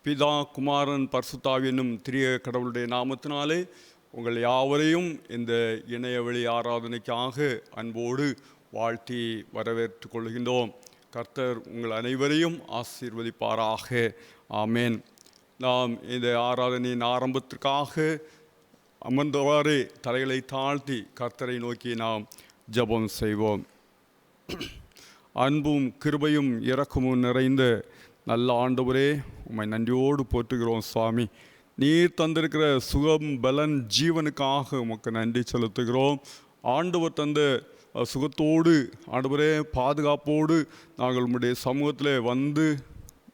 பிதா குமாரன் பரிசுத்தாவி என்னும் திரியேக கடவுளுடைய நாமத்தினாலே உங்கள் யாவரையும் இந்த இணையவழி ஆராதனைக்காக அன்போடு வாழ்த்தி வரவேற்றுக் கொள்கின்றோம். கர்த்தர் உங்கள் அனைவரையும் ஆசீர்வதிப்பாராக. ஆமேன். நாம் இந்த ஆராதனையின் ஆரம்பத்திற்காக அமர்ந்தவாறே தலைகளை தாழ்த்தி கர்த்தரை நோக்கி நாம் ஜெபம் செய்வோம். அன்பும் கிருபையும் இரக்கமும் நிறைந்த நல்ல ஆண்டவரே, உம்மை நன்றியோடு போற்றுகிறோம் சுவாமி. நீர் தந்திருக்கிற சுகம் பலன் ஜீவனுக்காக உமக்கு நன்றி செலுத்துகிறோம். ஆண்டவர் தந்த சுகத்தோடு ஆண்டவரே பாதுகாப்போடு நாங்கள் உம்முடைய சமூகத்தில் வந்து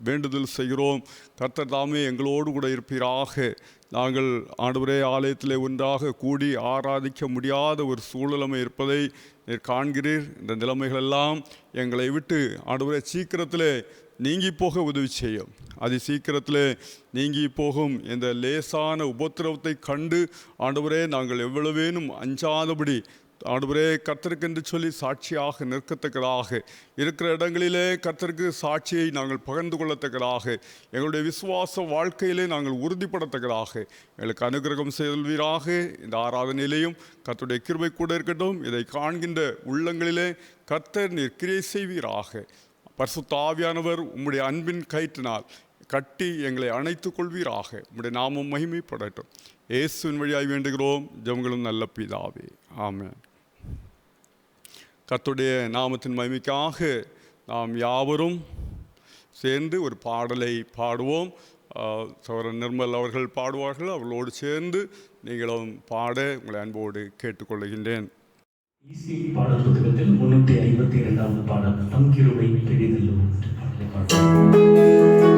வேண்டுதல் செய்கிறோம். கர்த்தர் தாமே எங்களோடு கூட இருப்பீராக. நாங்கள் ஆண்டவரே ஆலயத்தில் ஒன்றாக கூடி ஆராதிக்க முடியாத ஒரு சூழலமை இருப்பதை நீர் காண்கிறீர். இந்த நிலைமைகளெல்லாம் எங்களை விட்டு ஆண்டவரே சீக்கிரத்தில் நீங்கி போக உதவி செய்யும். அது சீக்கிரத்தில் நீங்கி போகும். இந்த லேசான உபத்திரவத்தை கண்டு ஆண்டவரே நாங்கள் எவ்வளவேனும் அஞ்சாதபடி ஆண்டவரே கர்த்தருக்கென்று சொல்லி சாட்சியாக நிற்கத்தக்கதாக, இருக்கிற இடங்களிலே கர்த்தருக்கு சாட்சியை நாங்கள் பகிர்ந்து கொள்ளத்தக்கதாக, எங்களுடைய விசுவாச வாழ்க்கையிலே நாங்கள் உறுதிப்படத்தக்கதாக எங்களுக்கு அனுகிரகம் செய்வீராக. இந்த ஆராதனையிலேயும் கர்த்தருடைய கிருபை கூட இருக்கட்டும். இதை காண்கின்ற உள்ளங்களிலே கர்த்தர் நீர் கிரியை செய்வீராக. பரிசுத்த ஆவியானவர் உம்முடைய அன்பின் கயிற்றினால் கட்டி எங்களை அணைத்துக் கொள்வீராக. உம்முடைய நாமம் மகிமைப்படட்டும். இயேசுவின் வழியாய் வேண்டுகிறோம் ஜெபங்களும் நல்ல பிதாவே. ஆமென். கர்த்தருடைய நாமத்தின் மகிமைக்காக நாம் யாவரும் சேர்ந்து ஒரு பாடலை பாடுவோம். சகோதரன் நிர்மல் அவர்கள் பாடுவார்கள். அவர்களோடு சேர்ந்து நீங்களும் பாட உங்களை அன்போடு கேட்டுக்கொள்கின்றேன். பாடல் புத்தகத்தில் 352வது பாடல் தம் கிருபை பெரிதல்லோ பாடலை பாடுவோம்.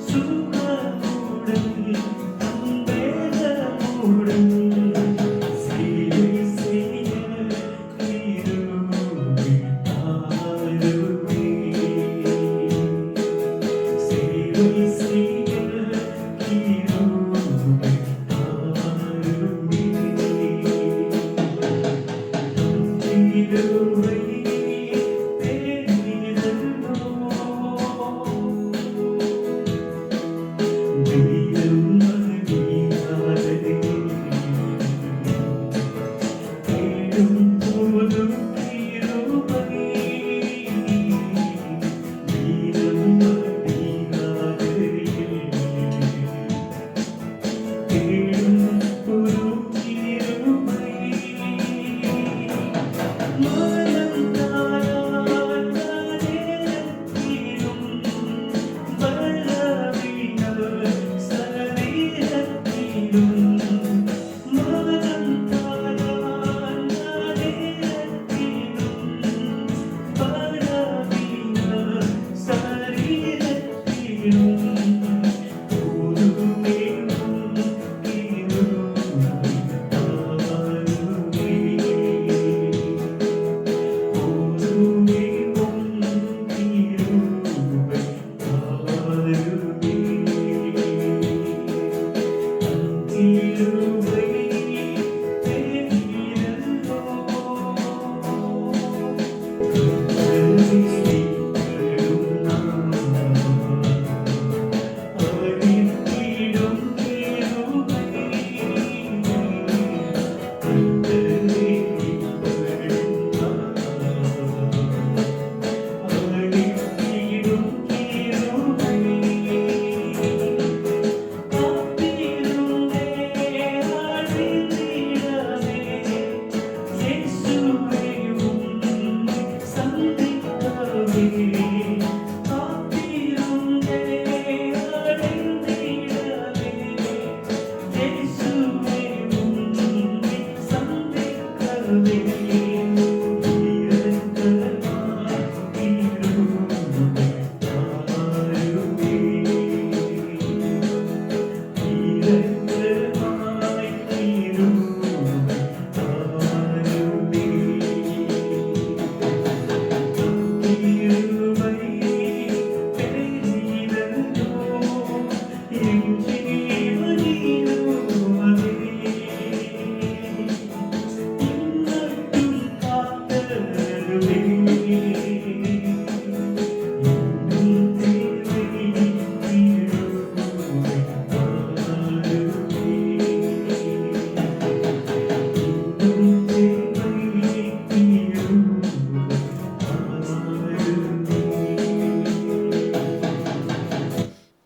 Sugar,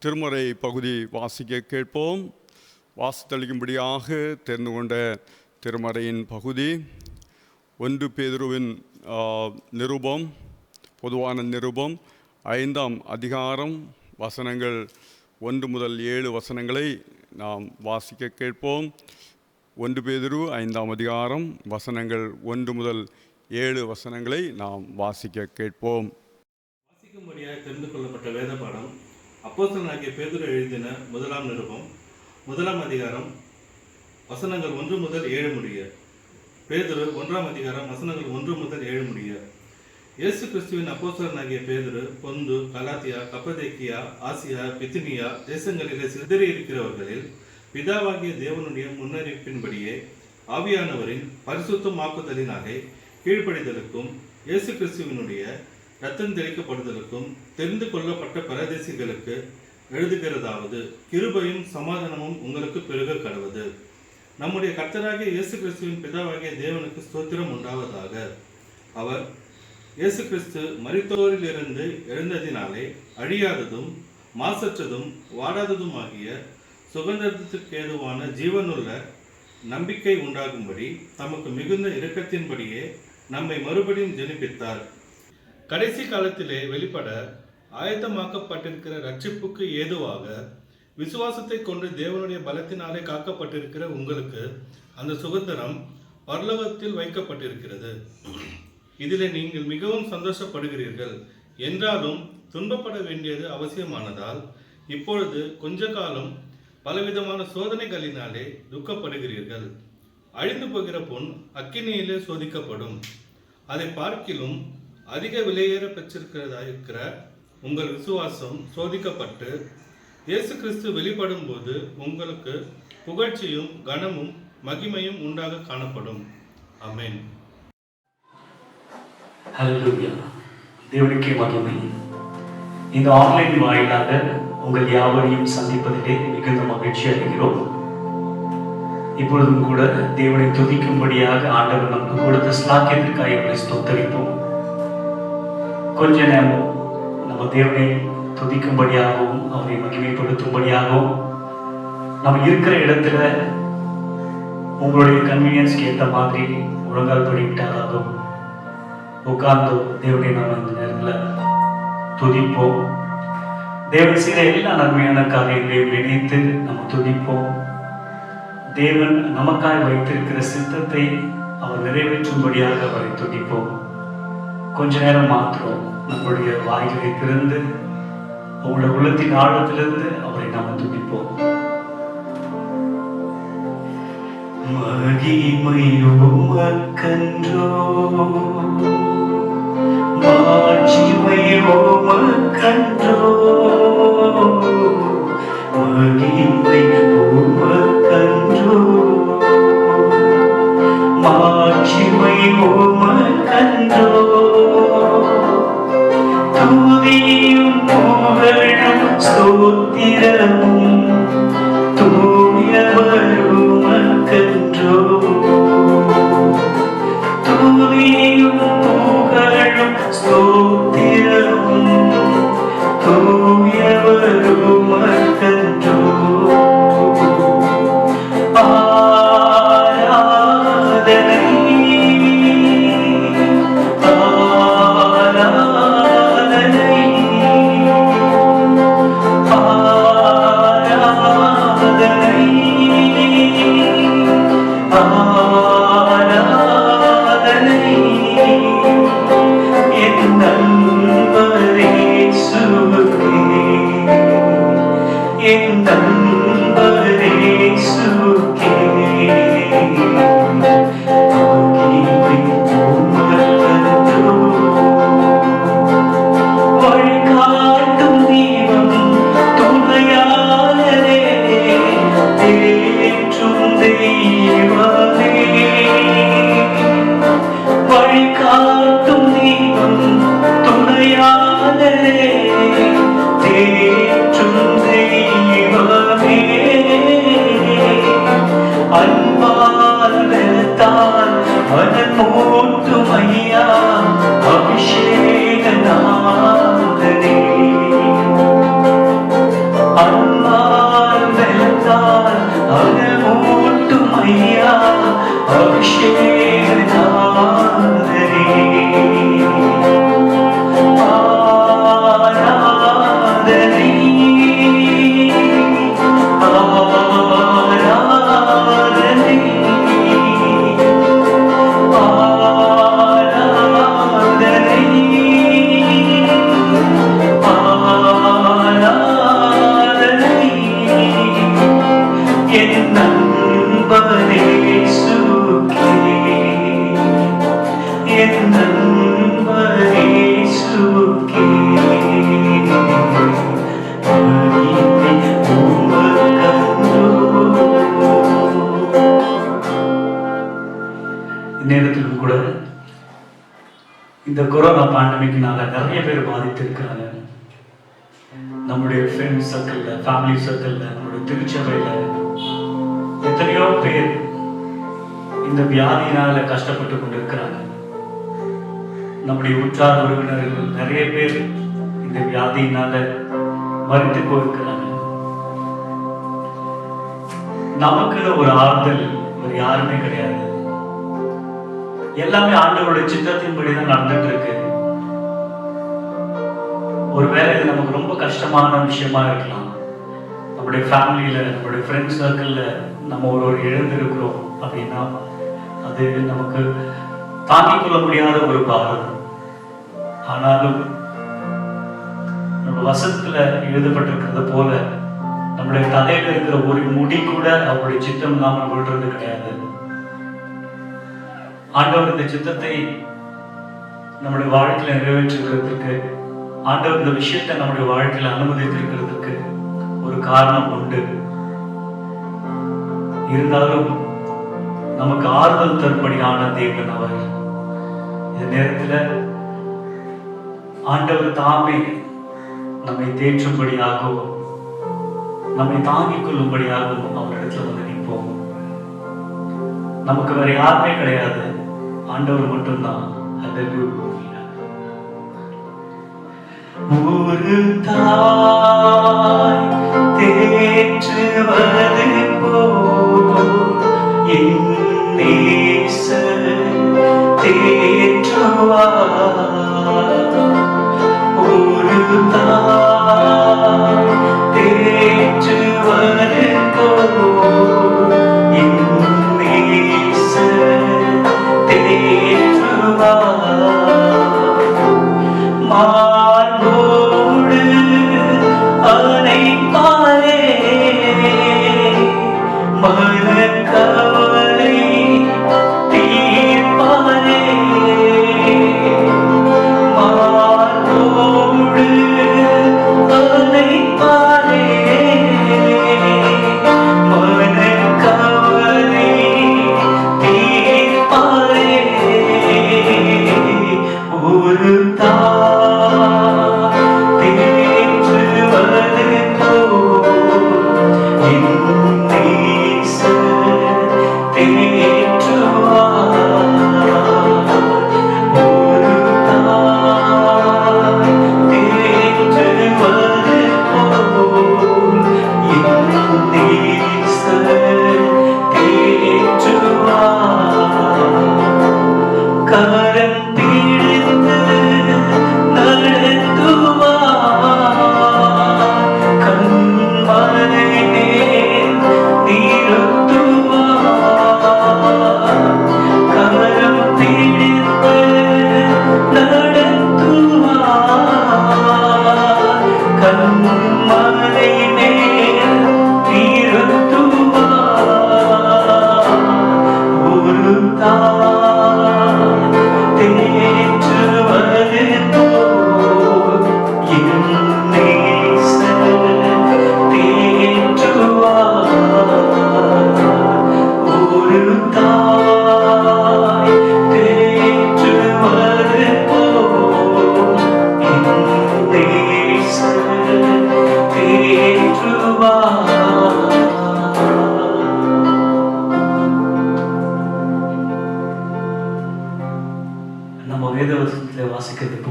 திருமறை பகுதி வாசிக்க கேட்போம். வாசித்தளிக்கும்படியாக தெரிந்து கொண்ட திருமறையின் பகுதி 1 பேதுருவின் நிருபம், பொதுவான நிருபம் 5ஆம் அதிகாரம், வசனங்கள் 1 முதல் 7 வசனங்களை நாம் வாசிக்க கேட்போம். 1 பேதுரு 5ஆம் அதிகாரம், வசனங்கள் 1 முதல் 7 வசனங்களை நாம் வாசிக்க கேட்போம். வாசிக்கும்படியாக தெரிந்து கொள்ளப்பட்ட வேத பாடம் அப்போஸ்தலனாகிய பேதுரு எழுதின 1ஆம் நிருபம் 1ஆம் அதிகாரம், வசனங்கள் 1 முதல் 7 முடிய. பேதுரு 1ஆம் அதிகாரம், வசனங்கள் 1 முதல் 7 முடிய. இயேசு கிறிஸ்துவின் அப்போஸ்தலனாகிய பேதுரு பொந்து, கலாத்தியா, கப்பதேக்கியா, ஆசியா, பித்தினியா தேசங்களிலே சிதறியிருக்கிறவர்களில் பிதாவாகிய தேவனுடைய முன்னறிவிப்பின்படியே ஆவியானவரின் பரிசுத்தமாக்குதலினாலே கீழ்ப்படிதலுக்கும் இயேசு கிறிஸ்துவினுடைய இரத்தம் தெளிக்கப்படுதலுக்கும் தெரிந்து கொள்ளப்பட்ட பரதேசிகளுக்கு எழுதுகிறதாவது, கிருபையும் சமாதானமும் உங்களுக்கு பெருக கடவது. நம்முடைய கர்த்தராகிய இயேசு கிறிஸ்துவின் பிதாவாகிய தேவனுக்கு ஸ்தோத்திரம் உண்டாவதாக. அவர் இயேசு கிறிஸ்து மரித்தோரிலிருந்து எழுந்ததினாலே அழியாததும் மாசற்றதும் வாடாததுமாகிய சுகந்தத்துக்கேதுவான ஜீவனுள்ள நம்பிக்கை உண்டாகும்படி தமக்கு மிகுந்த இரக்கத்தின்படியே நம்மை மறுபடியும் ஜெனிப்பித்தார். கடைசி காலத்திலே வெளிப்பட ஆயத்தமாக்கப்பட்டிருக்கிற ரட்சிப்புக்கு ஏதுவாக விசுவாசத்தை கொண்டு தேவனுடைய பலத்தினாலே காக்கப்பட்டிருக்கிற உங்களுக்கு அந்த சுதந்திரம் பரலோகத்தில் வைக்கப்பட்டிருக்கிறது. இதிலே நீங்கள் மிகவும் சந்தோஷப்படுகிறீர்கள். என்றாலும் துன்பப்பட வேண்டியது அவசியமானதால் இப்பொழுது கொஞ்ச காலம் பலவிதமான சோதனைகளினாலே துக்கப்படுகிறீர்கள். அழிந்து போகிற பொன் அக்கினியிலே சோதிக்கப்படும். அதை பார்க்கிலும் அதிக விலையேற பெற்றிருக்கிறதாயிருக்கிற உங்கள் விசுவாசம் சோதிக்கப்பட்டு இயேசு கிறிஸ்து வெளிப்படும் போது உங்களுக்கு புகழ்ச்சியும் கனமும் மகிமையும் உண்டாக காணப்படும். ஆமென். ஹல்லேலூயா. தேவனுக்கே மகிமை. இந்த ஆன்லைன் வாயிலாக உங்கள் யாவரையும் சந்திப்பதிலே மிகுந்த மகிழ்ச்சி அடைகிறோம். இப்பொழுதும் கூட தேவனை துதிக்கும்படியாக ஆண்டவர் நமக்கு கொடுத்த ஸ்லாக்கியத்திற்காக அவரை ஸ்தோத்தரிப்போம். கொஞ்ச நேரம் நம்ம தேவனை துதிக்கும்படியாகவும் அவரை மகிமைப்படுத்தும்படியாகவும் நம்ம இருக்கிற இடத்துல உங்களுடைய கன்வீனியன்ஸ்க்கு ஏற்ற மாதிரி ஒழுங்கால் படிக்கிட்டாலும் உட்கார்ந்து தேவனை நம்ம இந்த நேரத்தில் துதிப்போம். தேவன் செய்த எல்லா நன்மையான காரியங்களையும் நினைத்து நம்ம துதிப்போம். தேவன் நமக்காக வைத்திருக்கிற சித்தத்தை அவர் நிறைவேற்றும்படியாக அவரை துதிப்போம். கொஞ்ச நேரம் மாத்திரம் நம்முடைய வாய்களை திறந்து உங்களுடைய உள்ளத்தின் ஆழத்திலிருந்து அவரை நாம் துதிப்போம். மகிமையோ மக்கன்றோ, மாட்சிமையோ மக்கன்றோ, மகிமையோ மக்கன்றோ, மாட்சிமையோ மக்கன்றோ, துதியும் புகழும் ஸ்தோத்திரமும் தூயவரும் மக்கன்றோ, துதியும் புகழும் ஸ்தோத்திரமும் தூயவரும் மக்கன்றோ. அன்பால் வெளுத்தால் மனம் மூட்டும் ஐயா அபிஷேக நாதனே. அன்பால் வெளுத்தால் மனம் மூட்டும் ஐயா அபிஷேக நாதனே. நேரத்திலும் கூட இந்த கொரோனா பேண்டமிக்னால நிறைய பேர் பாதித்திருக்கிறாங்க. நம்முடைய ஃப்ரெண்ட்ஸ் சர்க்கிள்ல, ஃபேமிலி சர்க்கிள்ல, நம்முடைய திருச்சபையில எத்தனையோ பேர் இந்த வியாதியினால கஷ்டப்பட்டு கொண்டிருக்கிறாங்க. நம்முடைய உற்றார் உறவினர்கள் நிறைய பேர் இந்த வியாதியினால மறித்து போயிருக்கிறாங்க. நமக்குன்னு ஒரு ஆறுதல் ஒரு யாருமே கிடையாது. எல்லாமே ஆண்டவருடைய சித்தத்தின்படி தான் நடந்துட்டு இருக்கு. ஒருவேளை இது நமக்கு ரொம்ப கஷ்டமான விஷயமா இருக்கலாம். நம்முடைய ஃபேமிலியில, நம்முடைய ஃப்ரெண்ட்ஸ் சர்க்கிள்ல நம்ம ஒரு இழந்திருக்கிறோம் அப்படின்னா அது நமக்கு தாங்கிக் கொள்ள முடியாத ஒரு பாரம். ஆனாலும் நம்ம வசனத்துல எழுதப்பட்டிருக்கிறது போல நம்முடைய தலையில இருக்கிற ஒரு முடி கூட அவருடைய சித்தம் இல்லாமல் விழுறது கிடையாது. ஆண்டவர் இந்த சித்தத்தை நம்முடைய வாழ்க்கையில நிறைவேற்றிருக்கிறதுக்கு, ஆண்டவர் இந்த விஷயத்தை நம்முடைய வாழ்க்கையில அனுமதித்திருக்கிறதுக்கு ஒரு காரணம் உண்டு. இருந்தாலும் நமக்கு ஆறுதல் தரும்படியான தேவன் அவர். இந்த நேரத்துல ஆண்டவர் தாமே நம்மை தேற்றும்படியாகவும் நம்மை தாங்கிக் கொள்ளும்படியாகவும் அவரிடத்துல வந்து நிற்போம். நமக்கு வேற யாருமே கிடையாது, ஆண்டவர் மட்டும்தான். ஒரு தாய் தேற்றுவது போல் என் நேசர் தேற்றுவார். ஒரு தாய் தேற்றுவது போல் என் நேசர் தேற்றுவார். மார்போடு அணைப்பாரே, மனக்கவலை தீர்ப்பாரே. மார்போடு அணைப்பாரே, மனக்கவலை தீர்ப்பாரே. ஒரு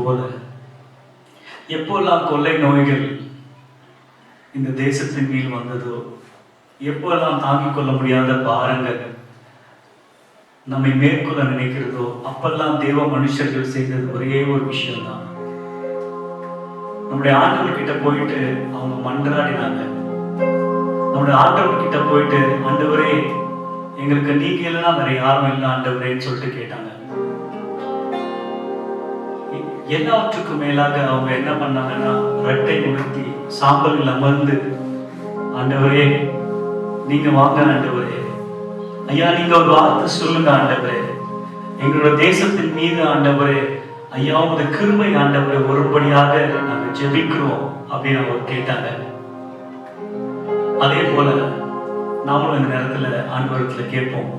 போல எப்போல்லாம் கொள்ளை நோய்கள் இந்த தேசத்தின் மேல் வந்ததோ, எப்போல்லாம் தாங்கிக் கொள்ள முடியாத பாரங்கள் நம்மை மேற்கொள்ள நினைக்கிறதோ, அப்பெல்லாம் தேவ மனுஷர்கள் செய்தது ஒரே ஒரு விஷயம்தான். நம்முடைய ஆண்டவர்கிட்ட போயிட்டு அவங்க மன்றாடினாங்க. நம்முடைய ஆண்டவர்கிட்ட போயிட்டு, ஆண்டவரே எங்களுக்கு நீங்க இல்லைன்னா வேற யாரும் இல்லை ஆண்டவரேன்னு சொல்லிட்டு கேட்டாங்க. எல்லாவற்றுக்கும் மேலாக அவங்க என்ன பண்ணாங்கன்னா, ரெட்டை உடுத்தி சாம்பலில் அமர்ந்து, ஆண்டவரே நீங்க வாங்க ஆண்டவரே, ஐயா நீங்க ஒரு வார்த்தை சொல்லுங்க ஆண்டவரே, எங்களோட தேசத்தின் மீது ஆண்டவரே, ஐயா உங்க கிருபை ஆண்டவரே ஒருபடியாக நாங்க ஜெபிக்கிறோம் அப்படின்னு அவங்க கேட்டாங்க. அதே போல நாமளும் இந்த நேரத்துல ஆண்டவரத்துல கேட்போம்,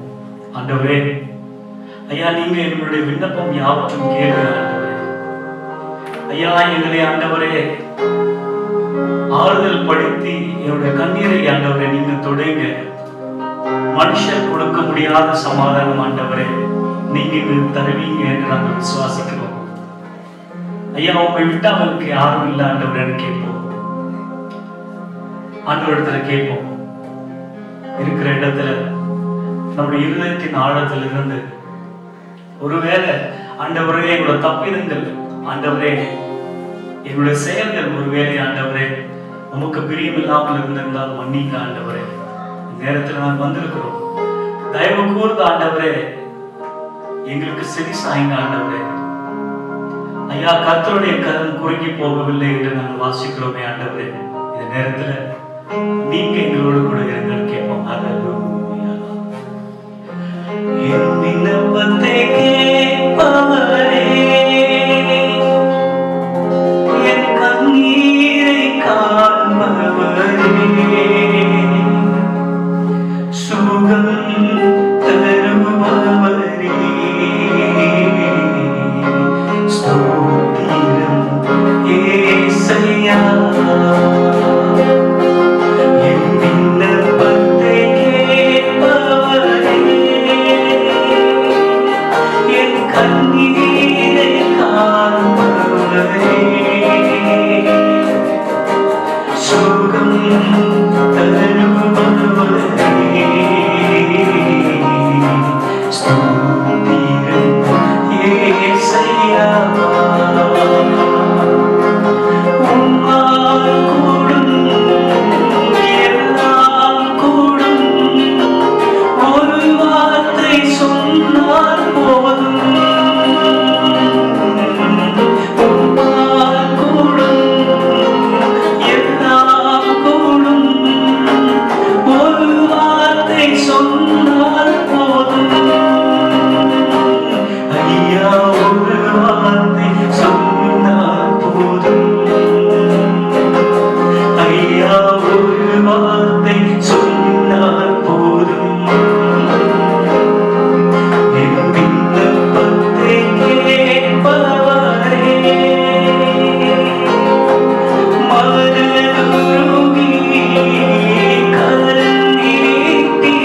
ஆண்டவரே ஐயா நீங்க எங்களுடைய விண்ணப்பம் யாவற்றும் கேளுங்க ஆண்டவரே, ஐயா எங்களை ஆண்டவரே ஆறுதல் படுத்தி என்னுடைய கண்ணீரை ஆண்டவரே நீங்க தொடைங்க. மனுஷர் கொடுக்க முடியாத சமாதானம் ஆண்டவரே நீங்க எங்களுக்கு தருவீங்க என்று நாங்கள் விசுவாசிக்கிறோம். ஐயா உங்களை விட்டு அவருக்கு யாரும் இல்லை ஆண்டவரேன்னு கேட்போம். ஆண்டவரிடத்துல கேட்போம். இருக்கிற இடத்துல நம்முடைய இருதயத்தின் ஆழத்தில் இருந்து ஒருவேளை ஆண்டவரே எங்களோட தப்பிதங்கள் ஆண்டவரே, என்னுடைய செயல்கள் ஒருவேளை ஆண்டவரே நமக்கு பிரியம் இல்லாமல் இருந்திருந்தால் மன்னிக்க ஆண்டவரே. நேரத்தில் நான் வந்திருக்கிறோம், தயவு கூர்ந்து ஆண்டவரே எங்களுக்கு செவி சாய்ங்க ஆண்டவரே. ஐயா கர்த்தருடைய கரம் குறுகி போகவில்லை என்று நாங்கள் வாசிக்கிறோமே ஆண்டவரே, இந்த நேரத்துல நீங்க எங்களோடு கூட இருங்கள் கேட்போம். என் விண்ணப்பத்தை கேட்பவரே, என் கண்ணீரை காண்பவரே, சுகம் தருபவரே, ஸ்தோத்திரம் ஏசையா. என் விண்ணப்பத்தை கேட்பவரே, என் கண்ணீரை காண்பவரே, சுகம் தருபவரே, ஸ்தோத்திரம் ஏசையா. உம்மால் கூடும் எல்லாம் கூடும், ஒரு வார்த்தை சொன்னால் போதும். உம்மால் கூடும் எல்லாம் கூடும், ஒரு வார்த்தை சொன்னால் போதும். ஐயா ஒரு வார்த்தை சொன்னால் போதும், ஐயா ஒரு வார்த்தை சொன்னால் போதும். என் விண்ணப்பத்தை கேட்பவரே, மனதுருகி கரம் நீட்டி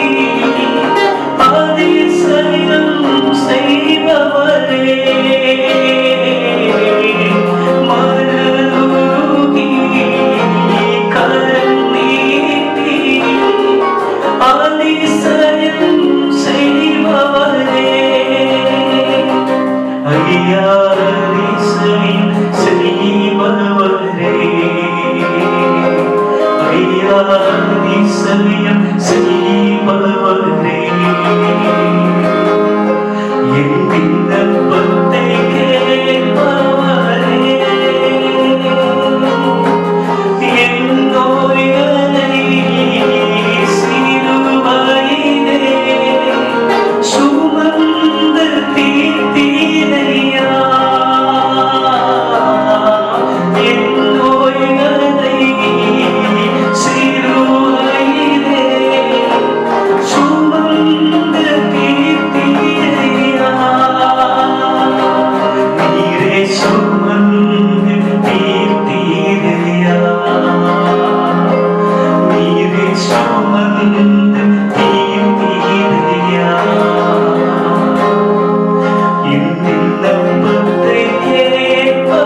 அதிசயம் செய்பவரே, மனதுருகி கரம் நீட்டி அதிசயம் செய்பவரே, ஐயா அதிசயம் செய்பவரே, ஐயா அதிசயம் செய்பவரே, என் விண்ணப்பத்தை கேட்பவரே, என் நோய்களை சிலுவையிலே சுமந்து தீர்த்தீரையா. என் நோய்களை சிலுவையிலே சுமந்து தீர்த்தீரையா. நீரே சுமந்து தீர்த்தீரையா, நீரே சுமந்து தீர்த்தீரையா. என் விண்ணப்பத்தை கேட்பவரே,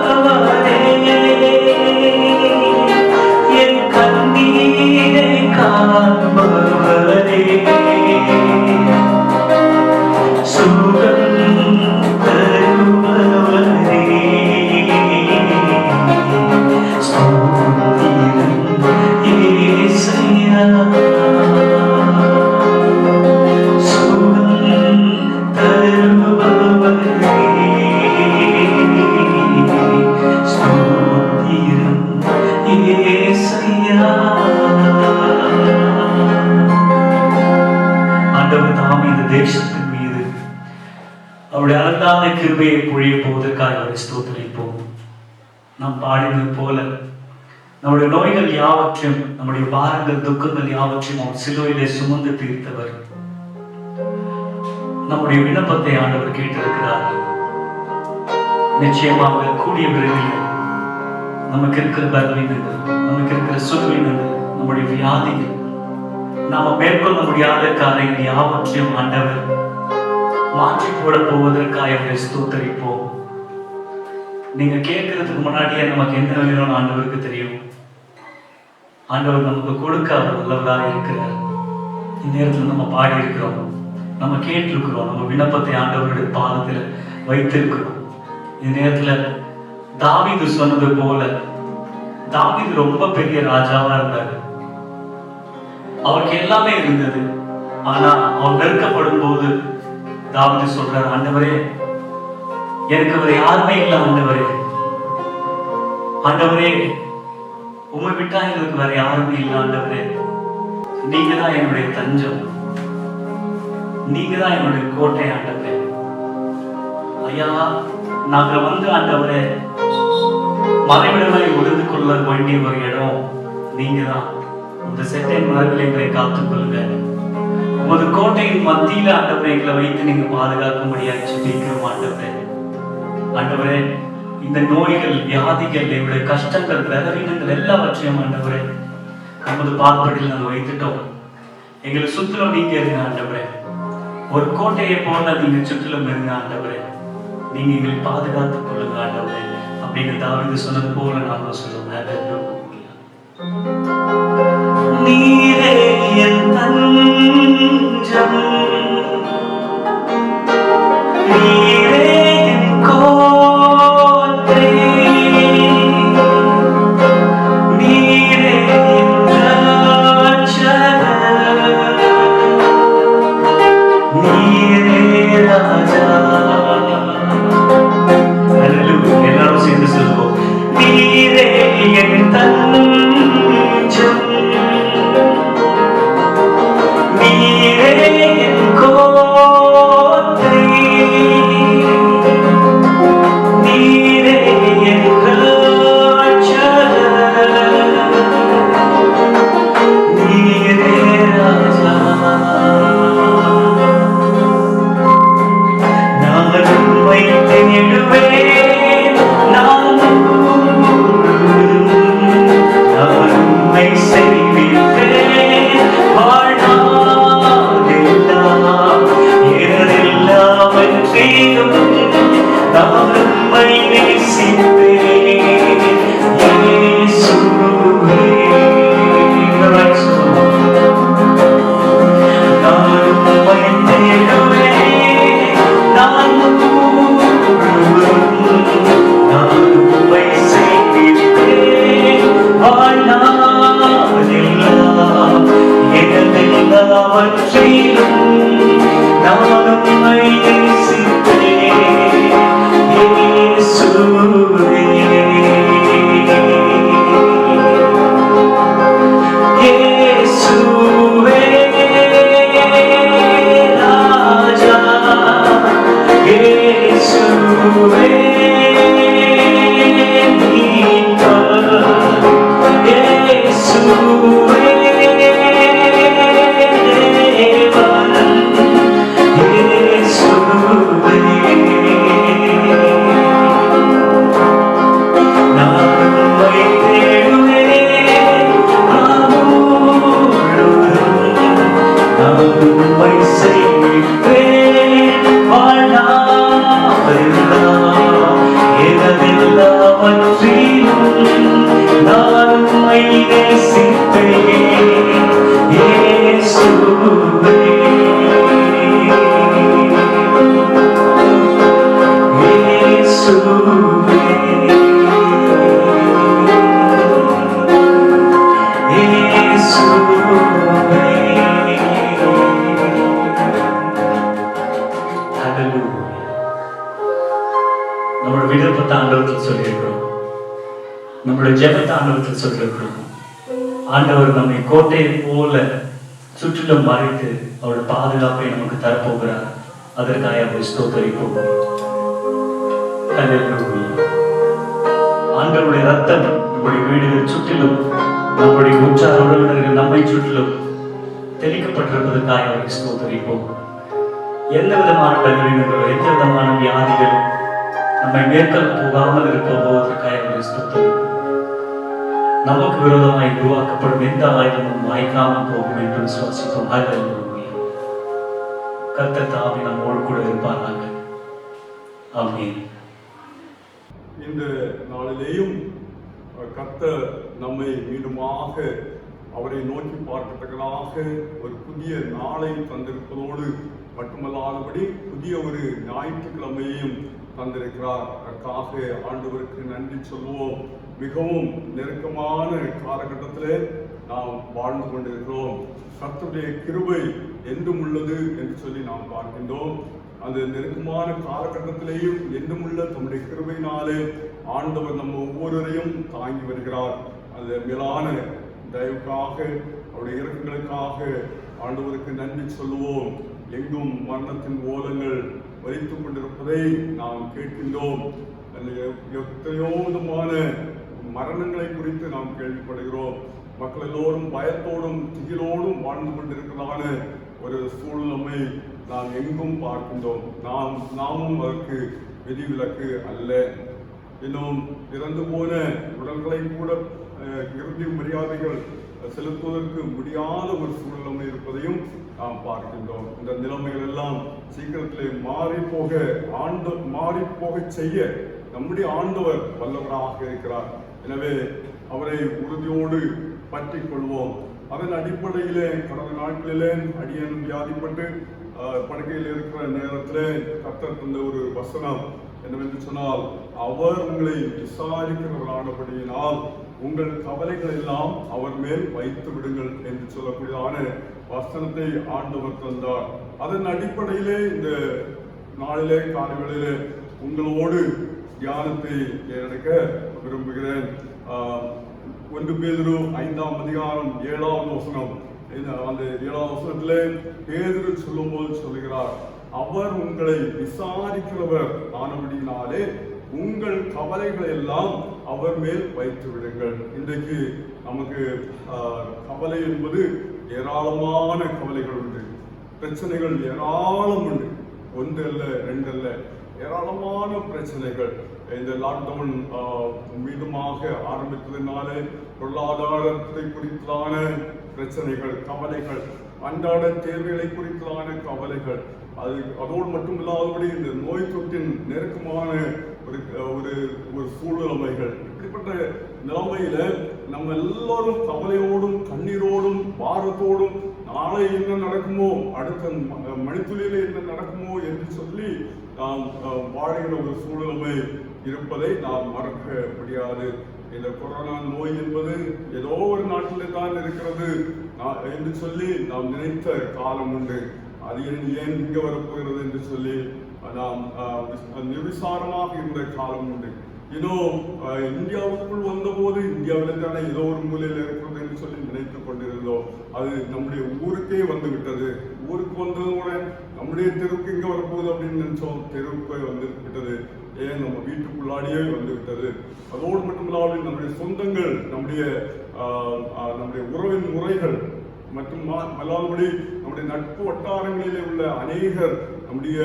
தேசத்தின் மீது அவருடைய அழகான கிருபையை பொழிய போவதற்காக அவரை ஸ்தோத்திரிப்போம். நாம் பாடினது போல நம்முடைய நோய்கள் யாவற்றையும், நம்முடைய பாரங்கள் துக்கங்கள் யாவற்றையும் அவர் சிலுவையிலே சுமந்து தீர்த்தவர். நம்முடைய விண்ணப்பத்தை ஆண்டவர் கேட்டிருக்கிறார். நிச்சயமாக கூடிய விரைவில் நமக்கு இருக்கிற பலவீனங்கள், நமக்கு இருக்கிற சுகவீனங்கள், நம்முடைய வியாதிகள், நாம மேற்கொள்ள முடியாத காரியங்கள் யாவற்றையும் ஆண்டவர் மாற்றி போட போவதற்காக அவரை ஸ்தோத்தரிப்போம். நீங்க கேட்கறதுக்கு முன்னாடியே நமக்கு என்ன வேணும்னு ஆண்டவருக்கு தெரியும். ஆண்டவர் நமக்கு கொடுக்க அவர் நல்லவராக இருக்கிறார். இந்நேரத்தில் நம்ம பாடி இருக்கிறோம், நம்ம கேட்டிருக்கிறோம், நம்ம விண்ணப்பத்தை ஆண்டவருடைய பாதத்தில் வைத்திருக்கிறோம். இந்நேரத்துல தாவீது சொன்னது போல, தாவீது ரொம்ப பெரிய ராஜாவா இருந்தார். அவருக்கு எல்லாமே இருந்தது. ஆனா அவர் நெருக்கப்படும் போது தாவீது சொல்றார், ஆண்டவரே எனக்கு வேற யாருமே இல்லை, ஆண்டவரே ஆண்டவரே உண்மை விட்டா எங்களுக்கு வேற யாருமே இல்லை, ஆண்டவரே நீங்க தான் என்னுடைய தஞ்சம், நீங்க தான் என்னுடைய கோட்டை, ஆண்டவரே ஐயா நாங்க வந்து ஆண்டவரே மறைவிடங்களை ஒளிந்து கொள்ள வேண்டிய ஒரு இடம் நீங்க தான். இந்த செட்டை மரங்களை எங்களை காத்துக் கொள்ளுங்க. உமது கோட்டையின் மத்தியில ஆண்டவரை எங்களை வைத்து நீங்க பாதுகாக்கும்படியாக ஜெபிக்கிறோம். ஆண்டவரே ஆண்டவரே இந்த நோய்கள், வியாதிகள், எங்களுடைய கஷ்டங்கள், பலவீனங்கள் எல்லாவற்றையும் ஆண்டவரே நமது பால்படியில் நாங்கள் வைத்துட்டோம். எங்களை சுற்றிலும் நீங்க இருங்க ஆண்டவரே. ஒரு கோட்டையை போல நீங்க சுற்றிலும் இருங்க ஆண்டவரே. நீங்க எங்களை பாதுகாத்துக் கொள்ளுங்க ஆண்டவரே அப்படின்னு தாவீது சொன்னது போல நாங்கள் சொல்லுவோம். நீரே என் தஞ்சம், நீரே என் கோட்டை, நீரே என் ரட்சகர், நீரே ராஜா. எல்லாரும் சேர்ந்து சொல்லுவோம், நீரே என் தஞ்சம், நீரே என் கோட்டை, நீரே என் ரட்சகர், நீரே ராஜா. நான் உம்மை தேடுவேன், நான் உம்மை சேவிப்பேன் வாழ்நாளெல்லாம். எனதெல்லாவற்றிலும் நான் உம்மை நேசிப்பேன் இயேசுவே. நான் உம்மை தேடுவேன், நான் உம்மை சேவிப்பேன் வாழ்நாளெல்லாம். எனதெல்லாவற்றிலும் நான் உம்மை நேசிப்பேன் இயேசுவே. இயேசுவே ராஜா, இயேசுவே மீட்பர், இயேசுவே தேவன், இயேசுவே. நான் உம்மை தேடுவேன், நான் உம்மை சேவிப்பேன் வாழ்நாளெல்லாம். எனதெல்லாவற்றிலும் நான் உம்மை நேசிப்பேன் இயேசுவே. இயேசுவே இயேசுவே. நம்மளோட விருப்பத்தை ஆண்டவர்கள் சொல்லியிருக்கிறோம், நம்மளுடைய ஜெபத்தை ஆண்டவர்கள் சொல்லியிருக்கிறோம். ஆண்டவர் நம்மை கோட்டையை போல சுற்றிலும் மறைத்து அவருடைய பாதுகாப்பை நமக்கு தரப்போகிறார். அதற்காக அவரை ஸ்தோத்தரிப்போம். ஹல்லேலூயா. ஆண்டவருடைய ரத்தம் நம்முடைய வீடுகள் சுற்றிலும், நம்முடைய உற்றார் உறவினர்கள் நம்மை சுற்றிலும் தெளிக்கப்பட்டிருப்பதற்காக அவரை ஸ்தோத்தரிப்போம். எந்த விதமான பலவீனங்களோ எந்த விதமான வியாதிகள் நம்மை மேற்கொள்ள போகாமல் இருப்பதற்காக அவரை ஸ்தோத்தரிப்போம். நமக்கு விரோதமாய் உருவாக்கப்படும் எந்த ஆயுதமும் வாய்க்காமல் போகும் என்று விசுவாசிப்போம். ஹல்லேலூயா. கர்த்தர் தாமே நம்மோடு கூட இருப்பாராக. ஆமென். இந்த நாளிலேயும் கர்த்தர் நம்மை மீண்டுமாக அவரை நோக்கி பார்க்கத்தக்கதாக ஒரு புதிய நாளை தந்திருப்பதோடு மட்டுமல்லாதபடி புதிய ஒரு ஞாயிற்றுக்கிழமையையும் தந்திருக்கிறார். அதற்காக ஆண்டவருக்கு நன்றி சொல்லுவோம். மிகவும் நெருக்கமான காலகட்டத்திலே நாம் வாழ்ந்து கொண்டிருக்கிறோம். கர்த்தருடைய கிருபை என்றும் உள்ளது என்று சொல்லி நாம் பார்க்கின்றோம். அந்த நெருக்கமான காலகட்டத்திலேயும் என்றும் உள்ள தம்முடைய கிருபையினாலே ஆண்டவர் நம்ம ஒவ்வொருவரையும் தாங்கி வருகிறார். அந்த மேலான தயவுக்காக அவருடைய இரக்கங்களுக்காக ஆண்டவருக்கு நன்றி சொல்லுவோம். எங்கும் மரணத்தின் ஓலங்கள் வலித்துக் கொண்டிருப்பதை நாம் கேட்கின்றோம். எத்தனையோ விதமான மரணங்களை குறித்து நாம் கேள்விப்படுகிறோம். மக்கள் எல்லோரும் பயத்தோடும் திகிலோடும் வாழ்ந்து கொண்டிருக்கிறதான ஒரு சூழ்நிலை நாம் எங்கும் பார்க்கின்றோம். நாமும் அதற்கு விதிவிலக்கு அல்ல. இன்னும் இறந்து போன உடல்களை கூட இறுதி மரியாதைகள் செலுத்துவதற்கு முடியாத ஒரு சூழ்நிலை இருப்பதையும் நாம் பார்க்கின்றோம். இந்த நிலைமைகள் எல்லாம் சீக்கிரத்திலே மாறி போக செய்ய நம்முடைய ஆண்டவர் வல்லவராக இருக்கிறார். எனவே அவரை உறுதியோடு பற்றி கொள்வோம். அதன் அடிப்படையிலே கடந்த நாட்களிலே அடியன் வியாதிப்பட்டு படுக்கையில் இருக்கிற நேரத்திலே கர்த்தர் தந்த ஒரு வசனம் என்னவென்று சொன்னால், அவர் உங்களை விசாரிக்கிறவரானபடியினால் உங்கள் கவலைகள் எல்லாம் அவர் மேல் வைத்து விடுங்கள் என்று சொல்லக்கூடியதான வசனத்தை ஆண்டவர் தந்தார். அதன் அடிப்படையிலே இந்த நாளிலே காலைகளிலே உங்களோடு தியானத்தை எடுக்க விரும்புகிறேன். 1 பேதுரு 5ஆம் அதிகாரம் 7ஆவது வசனம். அந்த 7ஆவது வசனத்திலே பேதுரு சொல்லும் போது சொல்லுகிறார், அவர் உங்களை விசாரிக்கிறவர் ஆனபடினாலே உங்கள் கவலைகளை எல்லாம் அவர் மேல் வைத்து விடுங்கள். இன்றைக்கு நமக்கு கவலை என்பது ஏராளமான கவலைகள் உண்டு. பிரச்சனைகள் ஏராளம் உண்டு. 1 அல்ல 2 அல்ல, ஏராளமான பிரச்சனைகள். இந்த லாக்டவுன் மீதுமாக ஆரம்பித்ததினாலே பொருளாதாரத்தை குறித்தான பிரச்சனைகள், கவலைகள், அன்றாட தேர்வுகளை குறித்தான கவலைகள், அதோடு மட்டுமில்லாதபடி இந்த நோய் தொற்றின் நெருக்கமான ஒரு சூழ்நிலைமைகள். இப்படிப்பட்ட நிலைமையில நம்ம எல்லாரும் கவலையோடும் கண்ணீரோடும் பாரத்தோடும் நாளை என்ன நடக்குமோ, அடுத்த மணித்துளியில என்ன நடக்குமோ என்று சொல்லி நாம் வாழ்கிற ஒரு சூழ்நிலை இருப்பதை நாம் மறக்க முடியாது. இந்த கொரோனா நோய் என்பது ஏதோ ஒரு நாட்டிலே தான் இருக்கிறது என்று சொல்லி நாம் நினைத்த காலம் உண்டு. அது ஏன் இங்க வரப்போகிறது என்று சொல்லி நாம் நிர்விசாரமாக இருந்த காலம் உண்டு. இந்தியாவுக்குள் வந்தபோது இந்தியாவில தானே ஏதோ ஒரு மூலையில் இருக்கிறது என்று சொல்லி நினைத்துக் கொண்டிருந்தோம். அது நம்முடைய ஊருக்கே வந்து விட்டது. ஊருக்கு வந்ததுடன் நம்முடைய தெருவுக்கு இங்க வரப்போகுது அப்படின்னு நினைச்சோம். தெருவுக்கு வந்து விட்டது. ஏன் நம்ம வீட்டுக்குள்ளாடியே வந்து விட்டது. அதோடு மட்டுமில்லாமல் நம்முடைய சொந்தங்கள், நம்முடைய உறவின் முறைகள் மற்றும் அல்லாதபடி நம்முடைய நட்பு வட்டாரங்களிலே உள்ள அநேகர் நம்முடைய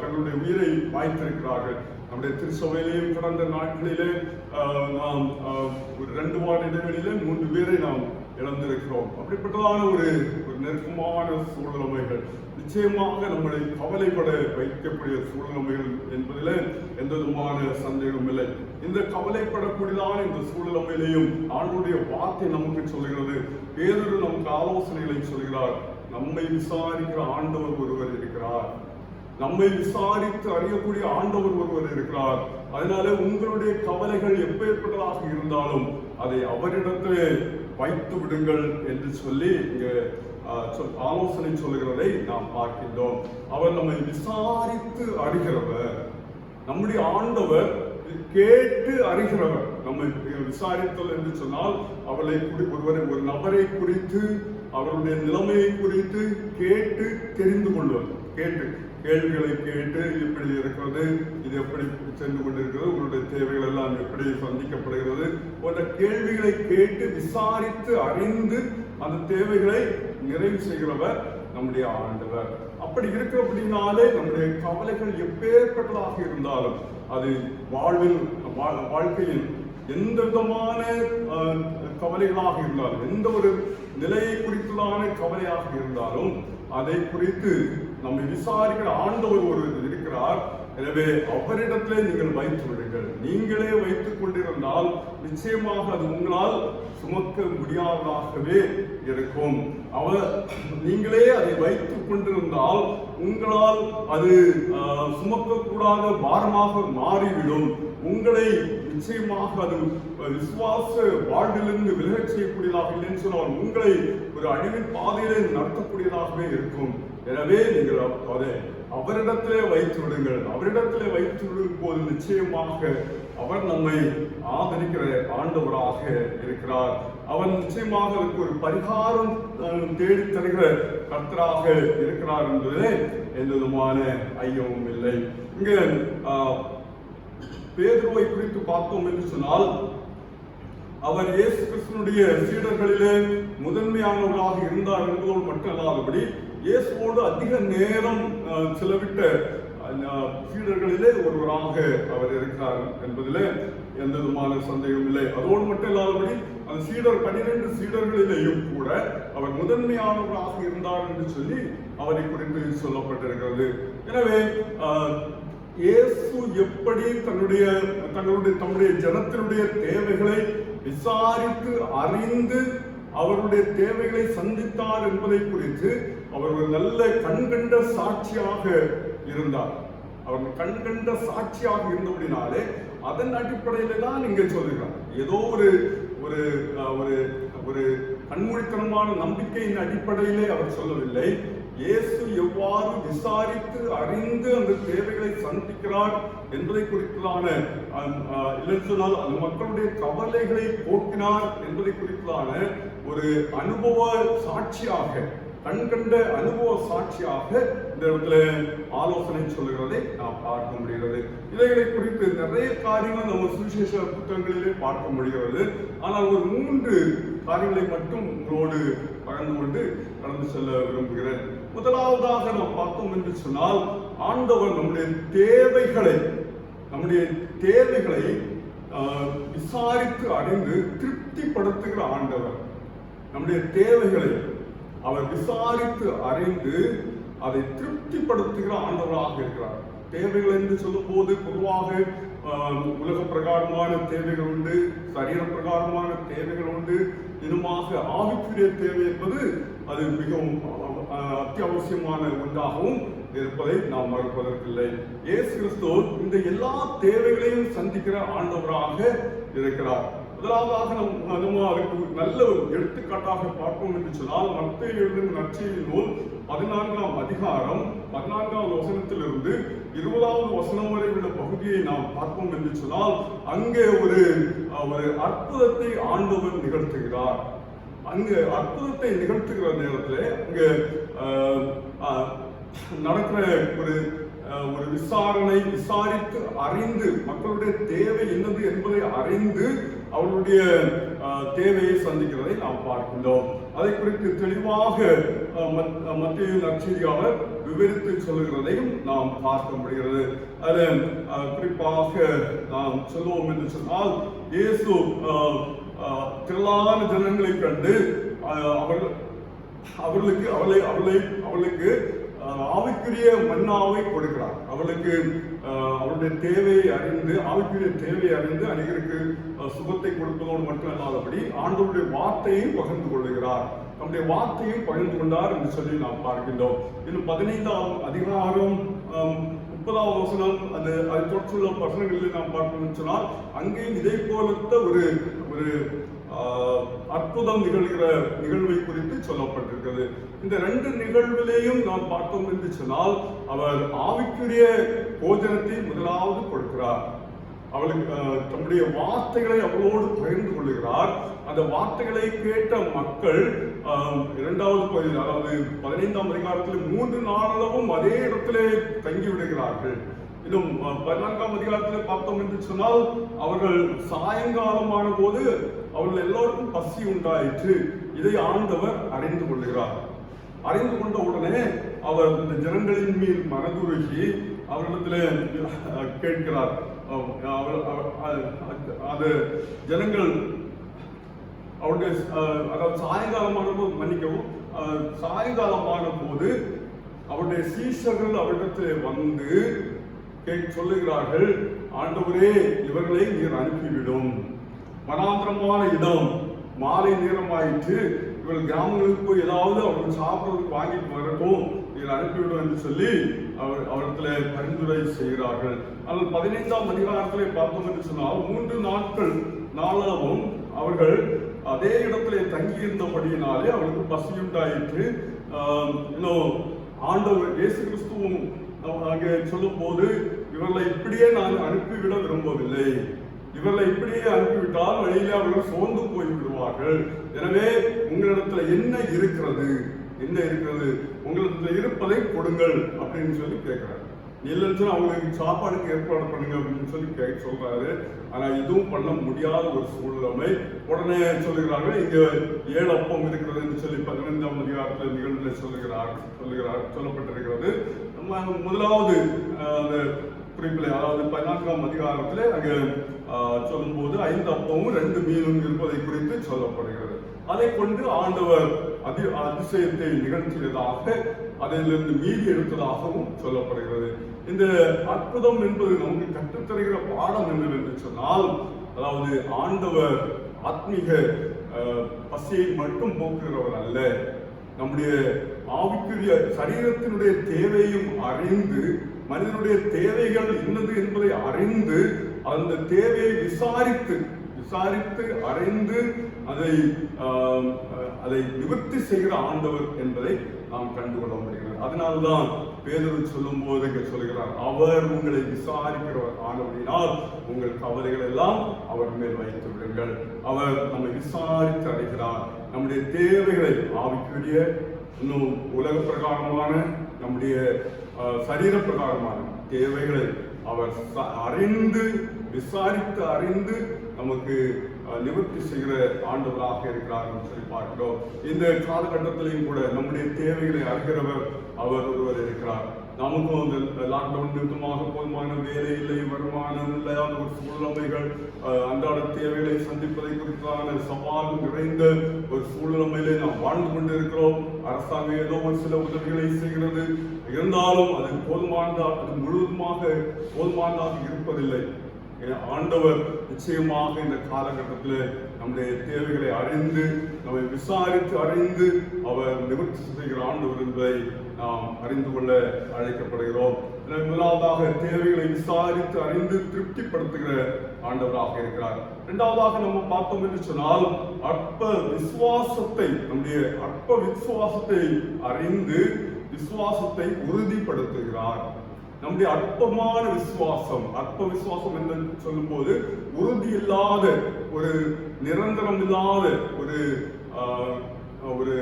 தங்களுடைய உயிரை வாய்த்திருக்கிறார்கள். நம்முடைய திருச்சபையிலேயும் கடந்த நாட்களிலே நாம் 2 வார இடைவெளியிலே 3 பேரை நாம் இழந்திருக்கிறோம். அப்படிப்பட்டதான ஒரு நெருக்கமான சூழ்நிலைமைகள் நிச்சயமாக நம்மளை கவலைப்பட வைக்கக்கூடிய சூழ்நிலைமைகள் என்பதில் எந்த விதமான சந்தேகம் இல்லை. இந்த கவலைப்படக்கூடியதான இந்த சூழ்நிலையிலையும் ஆண்டவருடைய வார்த்தை நமக்கு சொல்கிறது. பேதுரு நமக்கு ஆலோசனைகளை சொல்கிறார். நம்மை விசாரிக்கிற ஆண்டவர் ஒருவர் இருக்கிறார். நம்மை விசாரித்து அறியக்கூடிய ஆண்டவர் ஒருவர் இருக்கிறார். அதனால உங்களுடைய கவலைகள் எப்பேற்பட்டதாக இருந்தாலும் அதை அவரிடத்திலே வைத்து விடுங்கள் என்று சொல்லி இங்க ஆலோசனை சொல்லுகிறதை நாம் பார்க்கின்றோம். அவர் நம்மை விசாரித்து அறிகிறவர். நம்முடைய ஆண்டவர் கேட்டு அறிகிறவர். நம்மை விசாரித்தல் என்று சொன்னால் ஒரு நபரை குறித்து அவருடைய நிலைமையை குறித்து கேட்டு தெரிந்து கொள்வது, கேள்விகளை கேட்டு எப்படி இருக்கிறது, இது எப்படி சென்று கொண்டிருக்கிறது, உங்களுடைய தேவைகள் எல்லாம் எப்படி சந்திக்கப்படுகிறது போன்ற கேள்விகளை கேட்டு விசாரித்து அறிந்து அந்த தேவைகளை நிறைவு செய்கிறவர் நம்முடைய ஆண்டவர். அப்படி இருக்கிறபடினாலே நம்முடைய கவலைகள் எப்பேற்பட்டதாக இருந்தாலும், அது வாழ்க்கையில் எந்த விதமான கவலைகளாக இருந்தாலும், எந்த ஒரு நிலையை குறித்ததான கவலையாக இருந்தாலும், அதை குறித்து நம்மை விசாரிக்கிற ஆண்டவர் ஒரு இருக்கிறார். எனவே அவரிடத்திலே நீங்கள் வைத்து விடுங்கள். நீங்களே வைத்துக் கொண்டிருந்தால் நிச்சயமாக அது உங்களால் சுமக்க முடியாததாகவே இருக்கும். நீங்களே அதை வைத்துக் கொண்டிருந்தால் உங்களால் அது சுமக்கக்கூடாத பாரமாக மாறிவிடும். உங்களை நிச்சயமாக அது விசுவாச வாழ்விலிருந்து விலகச் செய்யக்கூடியதாக இல்லைன்னு சொன்னால் உங்களை ஒரு அழிவின் பாதையிலே நடத்தக்கூடியதாகவே இருக்கும். எனவே நீங்கள் அதை அவரிடத்திலே வைத்து விடுங்கள். அவரிடத்திலே வைத்து விடும் போது நிச்சயமாக அவர் நம்மை ஆதரிக்கிற ஆண்டவராக இருக்கிறார். அவர் நிச்சயமாக அதுக்கு ஒரு பரிகாரம் தேடி தருகிற கர்த்தராக இருக்கிறார் என்பதிலே எந்த விதமான ஐயமும் இல்லை. இங்கே பேதுருவை குறித்து பார்த்தோம் என்று சொன்னால், அவர் இயேசு கிறிஸ்துவினுடைய சீடர்களிலே முதன்மையானவராக இருந்தார் என்பதோடு மட்டுமல்லாதபடி இயேசுவோடு அதிக நேரம் செலவிட்ட சீடர்களிலே ஒருவராக அவர் இருக்கிறார் என்பதிலே எந்த விதமான சந்தேகம் இல்லை. அதோடு மட்டும் இல்லாதபடி அந்த 12 சீடர்களிலேயும் கூட அவர் முதன்மையானவராக இருந்தார் என்று சொல்லி அவரை குறித்து சொல்லப்பட்டிருக்கிறது. எனவே இயேசு எப்படி தம்முடைய ஜனத்தினுடைய தேவைகளை விசாரித்து அறிந்து அவருடைய தேவைகளை சந்தித்தார் என்பதை குறித்து அவர் ஒரு நல்ல கண்கண்ட சாட்சியாக இருந்தார். அவர் கண்கண்ட சாட்சியாக இருந்தபடினாலே அதன் அடிப்படையில தான் இங்க சொல்லுகிறார். ஏதோ ஒரு கண்மூடித்தனமான நம்பிக்கையின் அடிப்படையிலே அவர் சொல்லவில்லை. இயேசு எவ்வாறு விசாரித்து அறிந்து அந்த தேவைகளை சந்திக்கிறார் என்பதை குறித்தான இல்லைன்னு சொன்னால் அந்த மக்களுடைய கவலைகளை போக்கினார் என்பதை குறித்தான ஒரு அனுபவ சாட்சியாக, கண்கண்ட அனுபவ சாட்சியாக இந்த இடத்துல ஆலோசனை சொல்லுகிறதை நாம் பார்க்க முடிகிறது. இதைகளை குறித்து நிறைய காரியங்கள் நம்ம சுவிசேஷ புத்தகங்களிலே பார்க்க முடிகிறது. ஆனால் ஒரு 3 காரியங்களை மட்டும் உங்களோடு பகிர்ந்து கொண்டு கடந்து செல்ல விரும்புகிறேன். முதலாவதாக நாம் பார்த்தோம் என்று சொன்னால், ஆண்டவர் நம்முடைய தேவைகளை விசாரித்து அறிந்து திருப்திப்படுத்துகிற ஆண்டவர். நம்முடைய தேவைகளை அவர் விசாரித்து அறிந்து அதை திருப்திப்படுத்துகிற ஆண்டவராக இருக்கிறார். தேவைகள் என்று சொல்லும் போது பொதுவாக உலக பிரகாரமான தேவைகள் உண்டு, சரீர பிரகாரமான தேவைகள் உண்டு, இன்னுமாக ஆவிக்குரிய தேவை என்பது அது மிகவும் அத்தியாவசியமான ஒன்றாகவும் இருப்பதை நாம் மறுப்பதற்கில்லை. இயேசு கிறிஸ்து இந்த எல்லா தேவைகளையும் சந்திக்கிற ஆண்டவராக இருக்கிறார். முதலாவதாக நம்ம அதுக்கு நல்ல ஒரு எடுத்துக்காட்டாக பார்ப்போம் என்று சொன்னால், மத்தேயு எழுதின நற்செய்தி நூல் 14ஆம் அதிகாரம் 14வது வசனத்திலிருந்து 20வது வசனம் வரை உள்ள பகுதியை நாம் பார்ப்போம் என்று சொன்னால், அங்கே ஒரு அற்புதத்தை ஆண்டவர் நிகழ்த்துகிறார். அங்கு அற்புதத்தை நிகழ்த்துகிற நேரத்தில் அங்கு நடக்கிற ஒரு விசாரித்து அறிந்து மக்களுடைய தேவை என்னது என்பதை அறிந்து அவர்களுடைய தேவையை சந்திக்கிறதை நாம் பார்க்கின்றோம். அதை குறித்து தெளிவாக மத்தேயு நற்செய்தியாளர் விவரித்து சொல்லுகிறதையும் நாம் பார்க்க முடிகிறது. அதில் குறிப்பாக நாம் சொல்லுவோம் என்று சொன்னால், இயேசு திரளான ஜனங்களை கண்டு அவர்களுக்கு ஆவிக்குரிய மன்னாவை கொடுக்கிறார். அவருடைய தேவையை அறிந்து, ஆவிக்குரிய தேவையை அறிந்து அநேகருக்கு சுகத்தை கொடுப்பதோடு மட்டுமல்லாதபடி ஆண்டவருடைய வார்த்தையும் பகிர்ந்து கொள்ளுகிறார். நம்முடைய வார்த்தையும் பகிர்ந்து கொண்டார் என்று சொல்லி நாம் பார்க்கின்றோம். இன்னும் 15ஆம் அதிகாரம் 30வது வசனம் அது தொடர்ச்சுள்ள வசனங்களில் நாம் பார்க்கணும்னு சொன்னால், அங்கேயும் இதை போலத்த ஒரு அற்புதம் நிகழ்கிற நிகழ்வை குறித்து சொல்லப்பட்டிருக்கிறது. இந்த 2 நிகழ்விலேயும் நாம் பார்த்தோம் என்று சொன்னால், அவர் ஆவிக்குரிய போஜனத்தை முதலாவது கொடுக்கிறார். அவளுக்கு தம்முடைய வார்த்தைகளை அவளோடு பகிர்ந்து கொள்ளுகிறார். அந்த வார்த்தைகளை கேட்ட மக்கள் இரண்டாவது பகுதி, அதாவது 15ஆம் அதிகாரத்தில் 3 நாளளவும் அதே இடத்திலே தங்கி விடுகிறார்கள். இன்னும் 14ஆம் அதிகாரத்தில் பார்த்தோம் என்று சொன்னால், அவர்கள் சாயங்காலமான போது அவர்கள் எல்லோருக்கும் பசி உண்டாயிற்று. இதை ஆண்டவர் அறிந்து கொள்கிறார். அறிந்து கொண்ட உடனே அவர் இந்த ஜனங்களின் மீது மனதுருகி அவர்களிடத்தில் கேட்கிறார். அது ஜனங்கள் அவருடைய அதாவது சாயங்காலமான போது, மன்னிக்கவும், சாயங்காலமான போது அவருடைய சீஷர்கள் அவரிடத்தில் வந்து சொல்லுகிறார்கள், ஆண்டவரே, இவர்களை நீர் அனுப்பிவிடும். வனாந்திரமான இடம், மாலை நேரமாயிற்று, இவர்கள் கிராமங்களுக்கு போய் ஏதாவது அவர்கள் சாப்பிடுறதுக்கு வாங்கிட்டு வரட்டும், நீர் அனுப்பிவிடும் என்று சொல்லி அவரிடத்துல பரிந்துரை செய்கிறார்கள். ஆனால் 15ஆம் அதிகாரத்திலே பார்த்தோம் என்று சொன்னால், 3 நாட்கள் நாளாகவும் அவர்கள் அதே இடத்திலே தங்கியிருந்தபடியினாலே அவருக்கு பசியுண்டாயிற்று. இன்னும் ஆண்டவர் இயேசு கிறிஸ்துவும் அங்கே சொல்லும் போது, இவர்களை இப்படியே நான் அனுப்பிவிட விரும்பவில்லை, இவர்களை இப்படியே அனுப்பிவிட்டால் வழியிலே அவர்கள் சோர்ந்து போய் விடுவார்கள். எனவே உங்களிடத்துல என்ன இருக்கிறது, உங்களிடத்துல இருப்பதை கொடுங்கள் அப்படின்னு சொல்லி கேட்கிறார். இல்லைன்னு அவங்களுக்கு சாப்பாடுக்கு ஏற்பாடு பண்ணுங்க அப்படின்னு சொல்லி சொல்றாரு. ஆனா இதுவும் பண்ண முடியாத ஒரு சூழ்நிலை. உடனே சொல்லுகிறார்கள், இங்க 7 அப்பம் இருக்கிறது என்று சொல்லி 15ஆம் அதிகாரத்தில் நிகழ்வுல சொல்லப்பட்டிருக்கிறது. முதலாவது அந்த குறிப்பில், அதாவது 14ஆம் அதிகாரத்தில் அங்கே சொல்லும் போது 5 அப்பமும் 2 மீனும் இருப்பதை குறித்து சொல்லப்படுகிறது. அதை கொண்டு ஆண்டவர் அதிசயத்தை நிகழ்த்தியதாக, அதிலிருந்து மீதி எடுத்ததாகவும் சொல்லப்படுகிறது. இந்த அற்புதம் என்பது நமக்கு கற்றுத்தருகிற பாடம் என்னவென்று சொன்னால், அதாவது ஆண்டவர் ஆத்மீக பசியை மட்டும் போக்குகிறவர் அல்ல, நம்முடைய ஆவிக்குரிய சரீரத்தினுடைய தேவையும் அறிந்து, மனிதனுடைய தேவைகள் என்னது என்பதை அறிந்து, அந்த தேவையை விசாரித்து அறிந்து அதை நிவர்த்தி செய்கிற ஆண்டவர் என்பதை நாம் கண்டுகொள்ள முடிகிறது. அதனால்தான் பேதுரு சொல்லும் போது சொல்கிறார், அவர் உங்களை விசாரிக்கிறவர் ஆனபடினால் உங்கள் கவலைகள் எல்லாம் அவர் மேல் வைத்து விடுங்கள். அவர் நம்மை விசாரித்து அறிகிறார். நம்முடைய தேவைகளை, ஆவிக்குரிய, இன்னும் உலக பிரகாரமான, நம்முடைய சரீர பிரகாரமான தேவைகளை அவர் விசாரித்து அறிந்து நமக்கு நிவர்த்தி செய்கிற ஆண்டவராக இருக்கிறார் என்று சொல்லி பார்க்கிறோம். இந்த காலகட்டத்திலையும் கூட நம்முடைய தேவைகளை அறிகிறவர் அவர் ஒருவர் இருக்கிறார். நமக்கும் அந்த லாக்டவுன் நிமித்தமாக போதுமான வேலை இல்லை, வருமானம் இல்லாத ஒரு சூழ்நிலைகள், அன்றாட தேவைகளை சந்திப்பதை குறித்தான சவால் நிறைந்த ஒரு சூழ்நிலையிலே நாம் வாழ்ந்து கொண்டு இருக்கிறோம். அரசாங்கம் ஏதோ ஒரு சில உதவிகளை செய்கிறது, இருந்தாலும் அது போதுமானதாக, அது முழுவதுமாக போதுமானதாக இருப்பதில்லை. ஆண்டவர் நிச்சயமாக இந்த காலகட்டத்தில் நம்முடைய தேவைகளை அறிந்து, நம்மை விசாரித்து அறிந்து அவர் நிவர்த்தி செய்கிற ஆண்டவர் என்பதை நாம் அறிந்து கொள்ள அழைக்கப்படுகிறோம். முதலாவதாக தேவைகளை விசாரித்து அறிந்து திருப்திப்படுத்துகிற ஆண்டவராக இருக்கிறார். இரண்டாவதாக நம்ம பார்த்தோம் என்று சொன்னால், நம்முடைய அற்ப விசுவாசத்தை அறிந்து விசுவாசத்தை உறுதிப்படுத்துகிறார். நம்முடைய அற்பமான விசுவாசம், அற்ப விசுவாசம் என்று சொல்லும் போது உறுதி இல்லாத, ஒரு நிரந்தரம் இல்லாத, ஒரு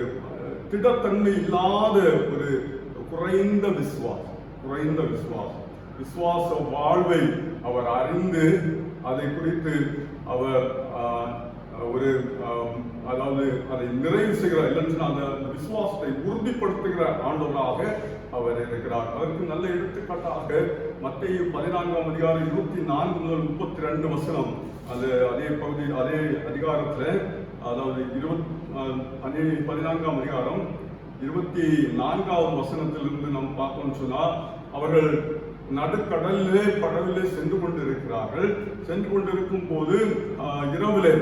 திடத்தன்மை இல்லாத ஒரு குறைந்த விசுவாச வாழ்வை அவர் அறிந்து அதை குறித்து அவர் அதாவது அதை நிறைவு செய்கிற, இல்லைன்னு அந்த விசுவாசத்தை உறுதிப்படுத்துகிற ஆண்டவராக அவர் இருக்கிறார். அதற்கு நல்ல எடுத்துக்காட்டாக மத்தேயு 14ஆம் அதிகாரம் 24 முதல் 32 வசனம், அதே பகுதி, அதே அதிகாரத்தில், அதாவது 14ஆம் அதிகாரம் 24வது வசனத்திலிருந்து நாம் பார்த்தோம்னு சொன்னால், அவர்கள் நடுக்கடலிலே படவிலே சென்று கொண்டிருக்கும் போது இரவிலே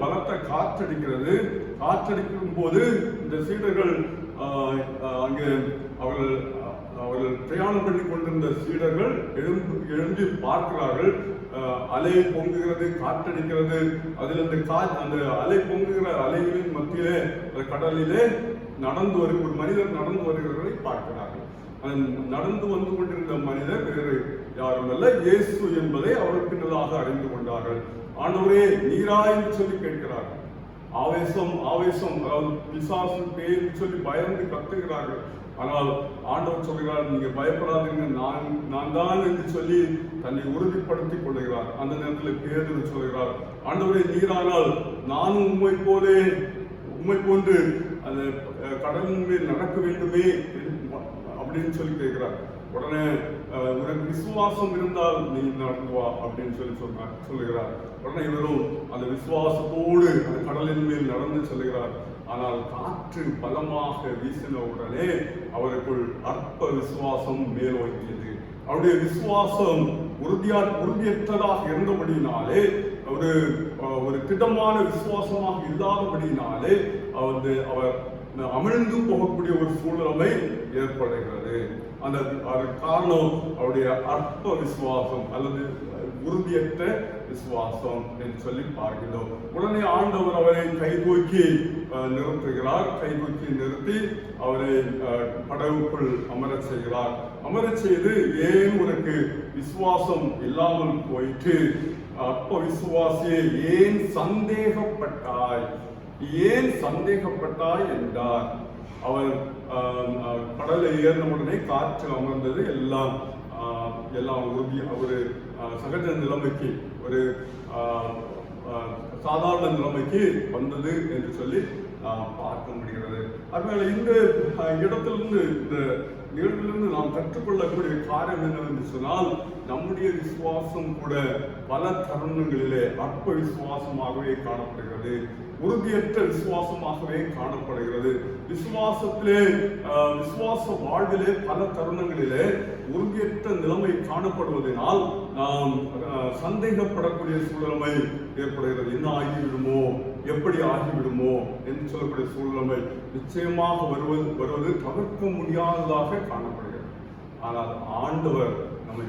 பலத்த காற்றடிக்கும் போது இந்த சீடர்கள் அங்கே அவர்கள் பிரயாணம் பண்ணி கொண்டிருந்த சீடர்கள் எழும்பி பார்க்கிறார்கள். அலை பொங்குகிறது, காற்றடிக்கிறது. அதில் அந்த அலை பொங்குகிற அலைகளின் மத்தியிலே கடலிலே ஒரு மனிதர் நடந்து வருகிறவர்களை பார்க்கிறார்கள். நடந்து வந்து கொண்டிருந்த மனிதர் வேறு யாரும் அல்ல, இயேசு என்பதை அவர்கள் பின்னதாக அறிந்து கொண்டார்கள். ஆண்டவரே நீரா என்று சொல்லி கேட்கிறார்கள். ஆவேசம் ஆவேசம், அதாவது பிசாசு பேர் சொல்லி பயந்து கத்துகிறார்கள். ஆனால் ஆண்டவர் சொல்கிறார், நீங்க பயப்படாதீங்க, நான் தான் என்று சொல்லி தன்னை உறுதிப்படுத்திக் கொள்கிறார். அந்த நேரத்தில் பேதுரு சொல்கிறார், ஆண்டவரே நீரானால் நானும் உம்மை போன்று அந்த கடலின் மேல் நடக்க வேண்டுமே அப்படின்னு சொல்லி கேட்கிறார். உடனே உனக்கு விசுவாசம் இருந்தால் நீ நடந்து வா அப்படின்னு சொல்லி சொல்லுகிறார். உடனே இவரும் அந்த விசுவாசத்தோடு அந்த கடலின் மேல் நடந்து செல்கிறார். ஆனால் காற்று பலமாக வீசின உடனே அவருக்குள் அற்ப விசுவாசம் மேலோங்கியது. அவருடைய விசுவாசம் உறுதியற்றதாக இருந்தபடினாலே, ஒரு திடமான விசுவாசமாக இல்லாதபடினாலே அவர் அமிழ்ந்து போகக்கூடிய ஒரு சூழ்நிலை ஏற்படுகிறது. அந்த காரணம் அவருடைய அற்ப விசுவாசம் அல்லது உறுதியற்ற விசுவாசம் என்று சொல்லி பார்க்கிறோம். உடனே ஆண்டவர் அவரை கைதூக்கி நிறுத்துகிறார். கைதூக்கி நிறுத்தி அவரை படகுக்குள் அமரச் செய்கிறார். அமரச் செய்து, ஏன் உனக்கு விசுவாசம் இல்லாமல் போயிட்டு, அற்ப விசுவாசியே ஏன் சந்தேகப்பட்டாய் என்றார். அவர் கடலை ஏறின உடனே காற்று அமர்ந்தது. எல்லாம் உறுதி ஒரு சகஜ நிலைமைக்கு, ஒரு சாதாரண நிலைமைக்கு வந்தது என்று சொல்லி பார்க்க முடிகிறது. அதனால இந்த இடத்திலிருந்து, இந்த நிகழ்விலிருந்து நாம் கற்றுக்கொள்ளக்கூடிய காரியம் என்னவென்று சொன்னால், நம்முடைய விசுவாசம் கூட பல தருணங்களிலே அற்ப விசுவாசமாகவே காணப்படுகிறது, உறுதியற்ற விசுவாசமாகவே காணப்படுகிறது. விசுவாச வாழ்விலே பல தருணங்களிலே உறுதியற்ற நிலைமை காணப்படுவதனால் நாம் சந்தேகப்படக்கூடிய சூழ்நிலை ஏற்படுகிறது. என்ன ஆகிவிடுமோ, எப்படி ஆகிவிடுமோ என்று சொல்லக்கூடிய சூழ்நிலை நிச்சயமாக வருவது தவிர்க்க முடியாததாக காணப்படுகிறது. ஆனால் ஆண்டவர் நம்மை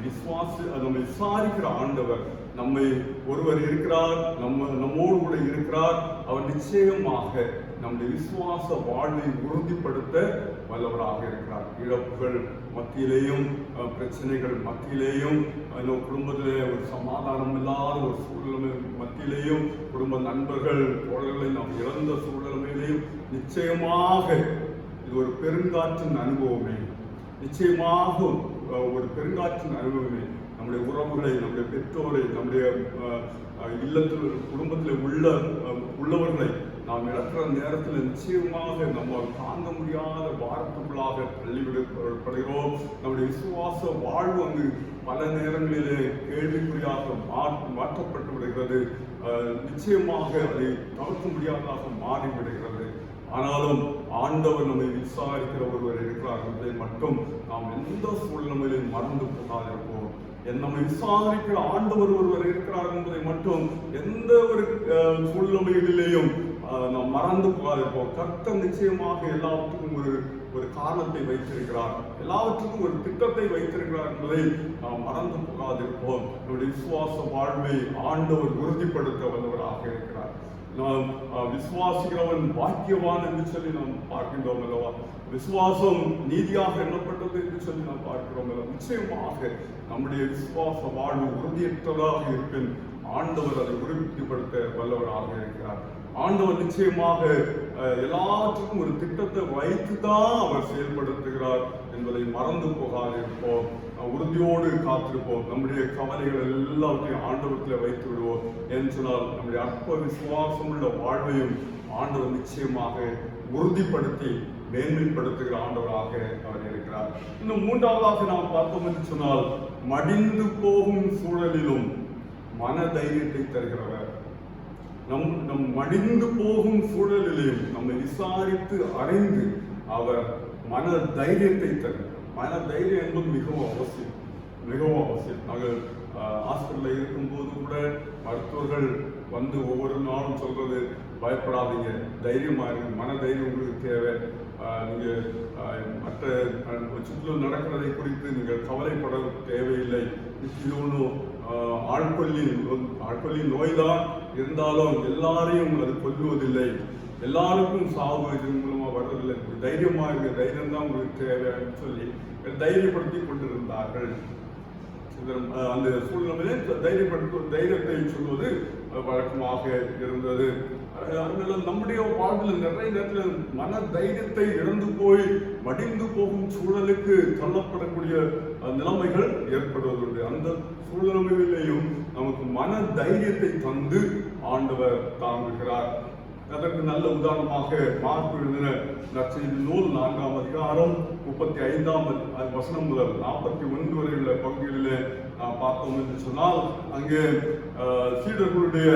விசாரிக்கிற ஆண்டவர், நம்மை ஒருவர் இருக்கிறார், நம்மோடு கூட இருக்கிறார். அவர் நிச்சயமாக நம்முடைய விசுவாச வாழ்வை உறுதிப்படுத்த வல்லவராக இருக்கிறார். இழப்புகள் மத்தியிலேயும், பிரச்சனைகள் மத்தியிலேயும், குடும்பத்திலே ஒரு சமாதானம் இல்லாத ஒரு சூழ்நிலை மத்தியிலேயும், குடும்ப நண்பர்கள் தோழர்களை நாம் இழந்த சூழ்நிலையிலேயும் நிச்சயமாக இது ஒரு பெருங்காற்றின் அனுபவமே, நிச்சயமாக ஒரு பெருங்காற்றின் அனுபவமே. நம்முடைய உறவுகளை, நம்முடைய பெற்றோரை, நம்முடைய இல்லத்தில் குடும்பத்தில் உள்ளவர்களை நாம் இழக்கிற நேரத்தில் நிச்சயமாக நம்ம தாங்க முடியாத வாரத்துக்குள்ளாக தள்ளிவிடப்படுகிறோம். நம்முடைய விசுவாச வாழ்வு அங்கு பல நேரங்களிலே கேள்விக்குறியாக மாற்றப்பட்டு விடுகிறது. நிச்சயமாக அதை தவிர்க்க முடியாததாக மாறிவிடுகிறது. ஆனாலும் ஆண்டவர் நம்மை விசாரிக்கிற ஒருவர் இருக்கிறார் என்பதை மட்டும் நாம் எந்த சூழ்நிலையிலும் மறந்து போகாதிருப்போம். நம்மை விசாரிக்கிற ஆண்டவர் ஒருவர் இருக்கிறார் என்பதை மட்டும் எந்த ஒரு சூழ்நிலைகளிலேயும் நாம் மறந்து போகாதிருப்போம். கர்த்தர் நிச்சயமாக எல்லாவற்றுக்கும் ஒரு காரணத்தை வைத்திருக்கிறார், எல்லாவற்றுக்கும் ஒரு திட்டத்தை வைத்திருக்கிறார் என்பதை நாம் மறந்து போகாதிருப்போம். நம்முடைய விசுவாச வாழ்வை ஆண்டவர் உறுதிப்படுத்த வல்லவராக இருக்கிறார். நாம் விசுவாசிக்கிறவன் பாக்கியவான் என்று சொல்லி நாம் பார்க்கின்றோம் அல்லவா? விசுவாசம் நீதியாக எண்ணப்பட்டது என்று சொல்லி நாம் பார்க்கிறோம் அல்லவா? நிச்சயமாக நம்முடைய விசுவாச வாழ்வு உறுதியற்றதாக இருப்பின் ஆண்டவர் அதை உறுதிப்படுத்த வல்லவராக இருக்கிறார். ஆண்டவர் நிச்சயமாக எல்லாவற்றுக்கும் ஒரு திட்டத்தை வைத்துதான் அவர் செயல்படுத்துகிறார் என்பதை மறந்து போகாதிருப்போம். உறுதியோடு காத்திருப்போம். நம்முடைய கவலைகள் எல்லாவற்றையும் ஆண்டவரத்தில் வைத்து விடுவோம் என்று சொன்னால் நம்முடைய அற்ப விசுவாசம் உள்ள வாழ்வையும் ஆண்டவர் நிச்சயமாக உறுதிப்படுத்தி மேன்மைப்படுத்துகிற ஆண்டவராக அவர் இருக்கிறார். இன்னும் மூன்றாவதாக நாம் பார்த்தோம் என்று சொன்னால், மடிந்து போகும் சூழலிலும் மன தைரியத்தை தருகிறவர். நம் மடிந்து போகும் சூழலிலும் நம்மை விசாரித்து அறிந்து அவர் மன தைரியத்தை தருகிறார். மன தைரியம் என்பது மிகவும் அவசியம், மிகவும் அவசியம். நாங்கள் ஹாஸ்பிட்டலில் இருக்கும்போது கூட மருத்துவர்கள் வந்து ஒவ்வொரு நாளும் சொல்றது, பயப்படாதீங்க, தைரியமா இருக்கு, மன தைரியம் உங்களுக்கு தேவை. நீங்கள் மற்ற சுற்றிலும் நடக்கிறதை குறித்து நீங்கள் கவலைப்பட தேவையில்லை. இது ஒன்றும் ஆட்கொல்லி நோய் தான், இருந்தாலும் எல்லாரையும் அது கொல்லுவதில்லை. எல்லாருக்கும் சாவு இதன் மூலமாக வர்றதில்லை, தைரியமாக இருக்க, தைரியம் தான் உங்களுக்கு தேவைன்னு சொல்லி தைரியப்படுத்தி கொண்டிருந்தார்கள். அந்த சூழ்நிலையிலே தைரியத்தை சொல்வது வழக்கமாக இருந்தது. நம்முடைய வாழ்வில் நிறைய நேரத்தில் மன தைரியத்தை இழந்து போய் மடிந்து போகும் சூழலுக்கு தள்ளப்படக்கூடிய நிலைமைகள் ஏற்படுவதுண்டு. அந்த சூழ்நிலையிலேயும் நமக்கு மன தைரியத்தை தந்து ஆண்டவர் தாங்குகிறார். அதற்கு நல்ல உதாரணமாக மார்க் எழுதின நற்செய்தி நூல் 4ஆம் அதிகாரம் 35ஆம் வசனம் முதல் 41 வரை உள்ள பகுதிகளிலே பார்த்தோம் என்று சொன்னால், அங்கே சீடர்களுடைய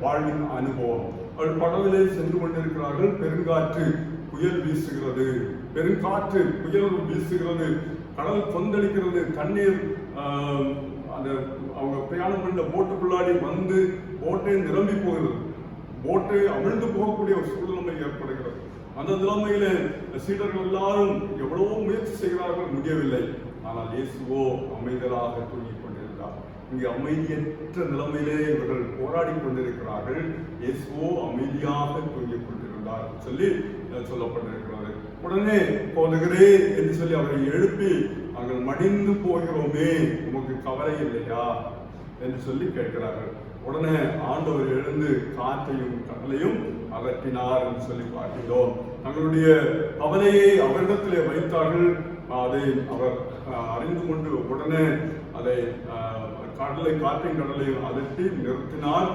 வாழ்வின் அனுபவம். அவர்கள் படவிலே சென்று கொண்டிருக்கிறார்கள். பெருங்காற்று புயல் வீசுகிறது, பெருங்காற்று புயல் வீசுகிறது, கடல் கொந்தளிக்கிறது, தண்ணீர் அந்த அவங்க பிரயாணம் பண்ண போட்டுக்குள்ளாடி வந்து போட்டே நிரம்பி போகிறது, போட்டு அமிழ்ந்து போகக்கூடிய ஒரு சூழ்நிலை ஏற்படுகிறது. அந்த நிலைமையில சீடர்கள் எல்லாரும் எவ்வளவோ முயற்சி செய்கிறார்கள், முடியவில்லை. ஆனால் இயேசுவோ அமைதலாக தூங்கிக் கொண்டிருந்தார். இங்கே அமைதியற்ற நிலைமையிலே இவர்கள் போராடி கொண்டிருக்கிறார்கள், இயேசுவோ அமைதியாக தூங்கிக் கொண்டிருந்தார் சொல்லி சொல்லப்பட்டிருக்கிறது. உடனே போதுகிறே என்று சொல்லி அவரை எழுப்பி, நாங்கள் மடிந்து போகிறோமே, உமக்கு கவலை இல்லையா என்று சொல்லி கேட்கிறார்கள். உடனே ஆண்டவர் எழுந்து காற்றையும் கடலையும் அகற்றினார் என்று சொல்லி பார்க்கிறோம். தங்களுடைய கவலையை அவரிடத்திலே வைத்தார்கள். அதை அவர் அறிந்து கொண்டு உடனே அதை காற்றையும் கடலையும் அகற்றி நிறுத்தினார்.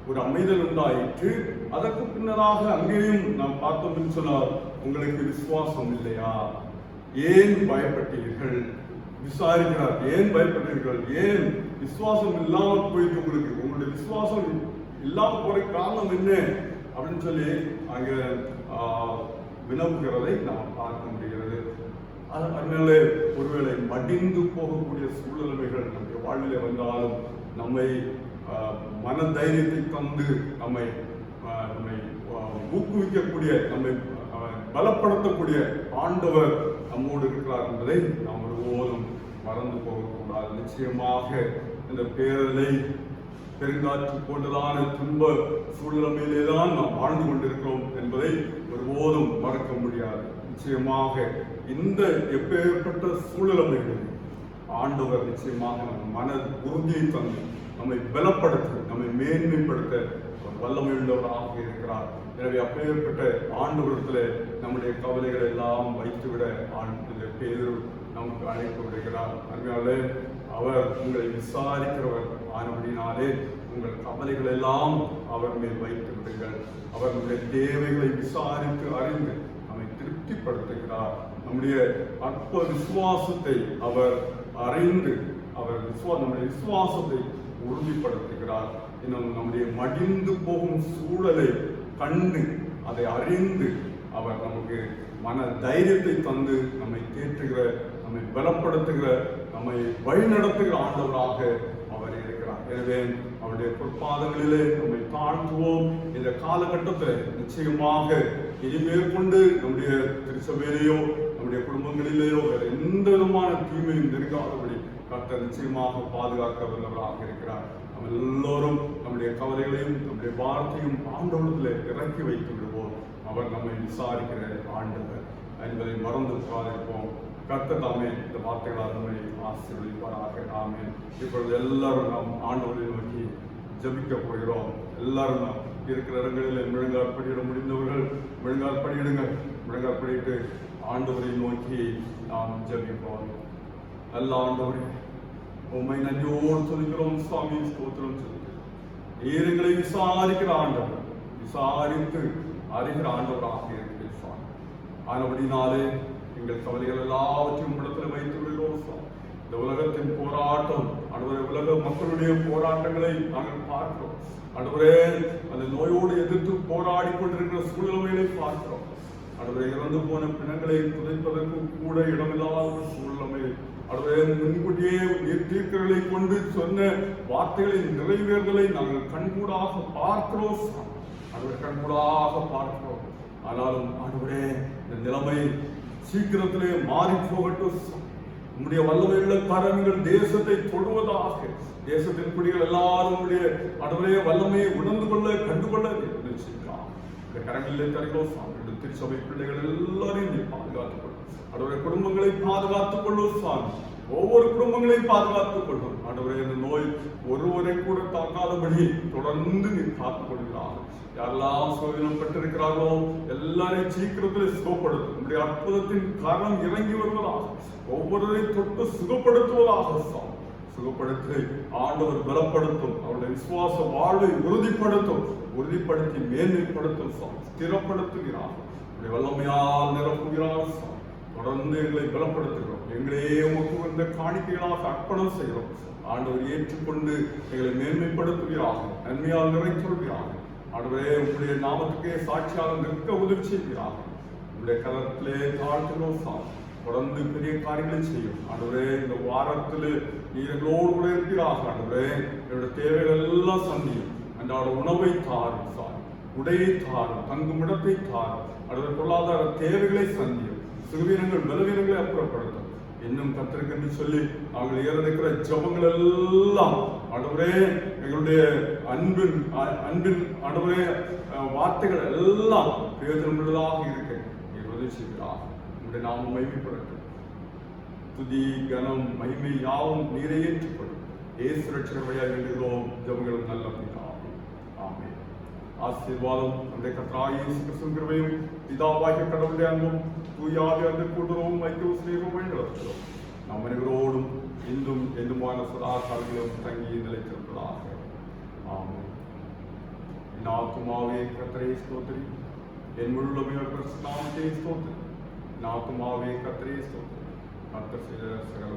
ஒரு அமைதல் உண்டாயிற்று. அதற்கு பின்னராக அங்கேயும் நாம் பார்த்தோம் என்று சொன்னால், உங்களுக்கு விசுவாசம் இல்லையா, ஏன் பயப்பட்டீர்கள் விசாரிக்கிறார். ஏன் பயப்பட்டீர்கள், ஏன் விசுவாசம் இல்லாமல் போயிட்டு உங்களுடைய விசுவாசம் இல்லாமல் போற காரணம் என்ன அப்படின்னு சொல்லி அங்க வினவுகிறதை நாம் பார்க்க முடிகிறது. அதனால ஒருவேளை மடிந்து போகக்கூடிய சூழ்நிலைகள் நம்முடைய வாழ்விலே வந்தாலும் நம்மை மன தைரியத்தை தந்து நம்மை ஊக்குவிக்கக்கூடிய, நம்மை பலப்படுத்தக்கூடிய ஆண்டவர் நம்மோடு இருக்கிறார் என்பதை நாம் ஒருபோதும் மறந்து போகக்கூடாது. நிச்சயமாக இந்த பேரலை பெருங்காற்று போன்றதான துன்ப சூழ்நிலையிலேதான் நாம் வாழ்ந்து கொண்டிருக்கிறோம் என்பதை ஒருபோதும் மறக்க முடியாது. நிச்சயமாக இந்த எப்பேற்பட்ட சூழ்நிலைகளில் ஆண்டவர் நிச்சயமாக நம்ம மன உறுதியை தந்து நம்மை பலப்படுத்தி நம்மை மேன்மைப்படுத்த வல்லமை உள்ளவராக இருக்கிறார். எனவே அப்பேற்பட்ட ஆண்டவரிடத்தில் நம்முடைய கவலைகளை எல்லாம் வைத்துவிட பேதுரு நமக்கு அழைப்பு விடுகிறார். அதனாலே அவர் உங்களை விசாரிக்கிறவர் ஆனபடினாலே உங்கள் கவலைகள் எல்லாம் அவர் மேல் வைத்து விடுங்கள். அவர்களுடைய தேவைகளை விசாரித்து அறிந்து நம்மை திருப்திப்படுத்துகிறார். நம்முடைய அற்ப விசுவாசத்தை அவர் அறிந்து அவர் நம்முடைய விசுவாசத்தை உறுதிப்படுத்துகிறார். இன்னும் நம்முடைய மடிந்து போகும் சூழலை கண்டு அதை அறிந்து அவர் நமக்கு மன தைரியத்தை தந்து நம்மை தேற்றுகிற, நம்மை பலப்படுத்துகிற, நம்மை வழிநடத்துகிற ஆண்டவராக அவர் இருக்கிறார். எனவே அவருடைய பொற்பாதங்களிலே நம்மை தாழ்த்துவோம். இந்த காலகட்டத்தில் நிச்சயமாக இனிமேல் கொண்டு நம்முடைய திருச்சபையிலேயோ நம்முடைய குடும்பங்களிலேயோ வேற எந்த விதமான தீமையும் நெருங்காதபடி கர்த்தர் நிச்சயமாக பாதுகாக்க வல்லவராக இருக்கிறார். நம்ம எல்லோரும் நம்முடைய கவலைகளையும் நம்முடைய வார்த்தையும் ஆண்டவரிடத்தில் இறக்கி வைத்து விடுவோம். அவர் நம்மை விசாரிக்கிற ஆண்டவர் என்பதை மறந்து பாதிப்போம். கர்த்தர் தாமே இந்த வார்த்தைகளால் நம்மை ஆசீர்வதிப்பாராக. ஆமென். இப்பொழுது எல்லாரும் நாம் ஆண்டவரை நோக்கி ஜெபிக்க போகிறோம். எல்லாரும் நாம் இருக்கிற இடங்களில் முழங்கால் படியிட முடிந்தவர்கள் முழங்கால் படியிடுங்கள். முழங்கால் படியிட்டு ஆண்டவரை நோக்கி நாம் ஜெபிப்போம். நல்ல ஆண்டவரே, உம்மை நன்றியோடு சொல்கிறோம் சுவாமி, ஸ்தோத்திரம் சொல்கிறோம். எங்களை விசாரிக்கிற ஆண்டவர், விசாரித்து அறிகிற ஆண்டவராக இருக்கிறேன் சுவாமி. ஆனபடினாலே எங்கள் கவலைகள் எல்லாவற்றையும் இடத்துல வைத்து விடுகிறோம் சுவாமி. இந்த உலகத்தின் போராட்டம் ஆண்டவரே, உலக மக்களுடைய போராட்டங்களை நாங்கள் பார்க்கிறோம் ஆண்டவரே. அந்த நோயோடு எதிர்த்து போராடி கொண்டிருக்கிற சூழ்நிலைகளை பார்க்கிறோம் ஆண்டவரே. இறந்து போன பிணங்களை புதைப்பதற்கு கூட இடமில்லாத ஒரு சூழ்நிலை ஆண்டவரே. முன்கூட்டியே தீர்க்கங்களை கொண்டு சொன்ன வார்த்தைகளின் நிறைவேறுதலை நாங்கள் கண்கூடாக பார்க்கிறோம் ஆண்டவரே, கண்கூடாக பார்க்கிறோம். ஆனாலும் ஆண்டவரே, இந்த நிலைமை சீக்கிரத்திலே மாறி போகட்டும். உங்களுடைய வல்லமையுள்ள கரங்கள் தேசத்தை தொடுவதாக, தேசத்தின் குடிகள் எல்லாரும் உங்களுடைய ஆண்டவரே வல்லமையை உணர்ந்து கொள்ள கண்டுகொள்ள நிச்சயிக்கலாம். இந்த கரங்களிலே தருகிறோம் சாமி. இந்த திருச்சபை பிள்ளைகள் எல்லாரையும் நீ பாதுகாத்துக் கொள்ளும். ஆண்டவரே, குடும்பங்களை பாதுகாத்துக் கொள்ளும் சாமி. ஒவ்வொரு குடும்பங்களையும் பாதுகாத்துக் கொள்ளும் ஆண்டவரே. இந்த நோய் ஒருவரை கூட தாக்காதபடி தொடர்ந்து நீ காத்துக் கொள்கிறார்கள். யாரெல்லாம் சோதனம் பெற்றிருக்கிறார்களோ எல்லாரையும் சீக்கிரத்தில் சுகப்படுத்தும். உங்களுடைய அற்புதத்தின் கரம் இறங்கி வருவதாக, ஒவ்வொருவரையும் தொட்டு சுகப்படுத்துவதாக சாமி. சுகப்படுத்தி ஆண்டவர் பலப்படுத்தும். அவருடைய விசுவாச வாழ்வை உறுதிப்படுத்தி மேன்மைப்படுத்தும் சாமி. ஸ்திரப்படுத்துகிறார். வல்லமையால் நிரப்புகிறார் சாமி. தொடர்ந்து எங்களை பலப்படுத்துகிறோம். எங்களே உமக்கு வந்த காணிக்கைகளாக அர்ப்பணம் செய்கிறோம். ஆண்டவர் ஏற்றுக்கொண்டு எங்களை மேன்மைப்படுத்துகிறார்கள். நன்மையால் நிறைச்சொல்கிறார்கள். ஆண்டவரே, உங்களுடைய நாமத்துக்கே சாட்சியாக நிற்க உதவி செய்கிறார்கள். உங்களுடைய கரத்திலே தாழ்த்துகிறோம் சாமி. தொடர்ந்து பெரிய காரியங்களை செய்யும் ஆண்டவரே. இந்த வாரத்தில் நீர் எங்களோடு கூட இருக்கிறார்கள். ஆண்டவரே, என்னுடைய தேவைகள் எல்லாம் சந்தியும். அன்றாட உணவை தாரும் சாமி. உடையை தாரும். தங்கும் இடத்தை தாரும். ஆண்டவரே, பொருளாதார தேவைகளை சந்தியும். சுகவீனங்கள் பலவீனங்களை அப்புறப்படுத்தும். இன்னும் கத்திருக்கென்று சொல்லி நாங்கள் ஏறெடுக்கிற ஜபங்கள் எல்லாம் ஆண்டவரே, எங்களுடைய அன்பின் ஆண்டவரே வார்த்தைகள் எல்லாம் பிரயோஜனம் உள்ளதாக இருக்க நீர் உதவி செய்கிறார். உங்களுடைய நாமம் மகிமைப்படட்டும். துதி கனம் மகிமை யாவும் நீரை ஏற்றுக்கொள்ளும். இயேசு ரட்சகர் வழியாக வேண்டுகிறோம் ஜபங்களும் நல்ல பிதாவே. ஆமென். ஆசீர்வாதம் நம்முடைய கர்த்தராகிய இயேசு கிறிஸ்துவின் கிருபையும் பிதாவாகிய கடவுளுடைய அன்பும் தூயாவிய அந்த கூட்டுறவும் ஐக்கிய ஸ்நேகமும் வழிநடத்துகிறோம். நாம் அனைவரோடும் இன்றும் என்றுமான சதா காலங்களிலும் தங்கி நிலைத்திருப்பதாக. ஆமென். என் ஆத்துமாவே கர்த்தரை ஸ்தோத்திரி, என் முழுமையோர் நாமத்தை ஸ்தோத்திரி. என் ஆத்துமாவே கர்த்தரை ஸ்தோத்திரி. கர்த்தர் செய்த சகல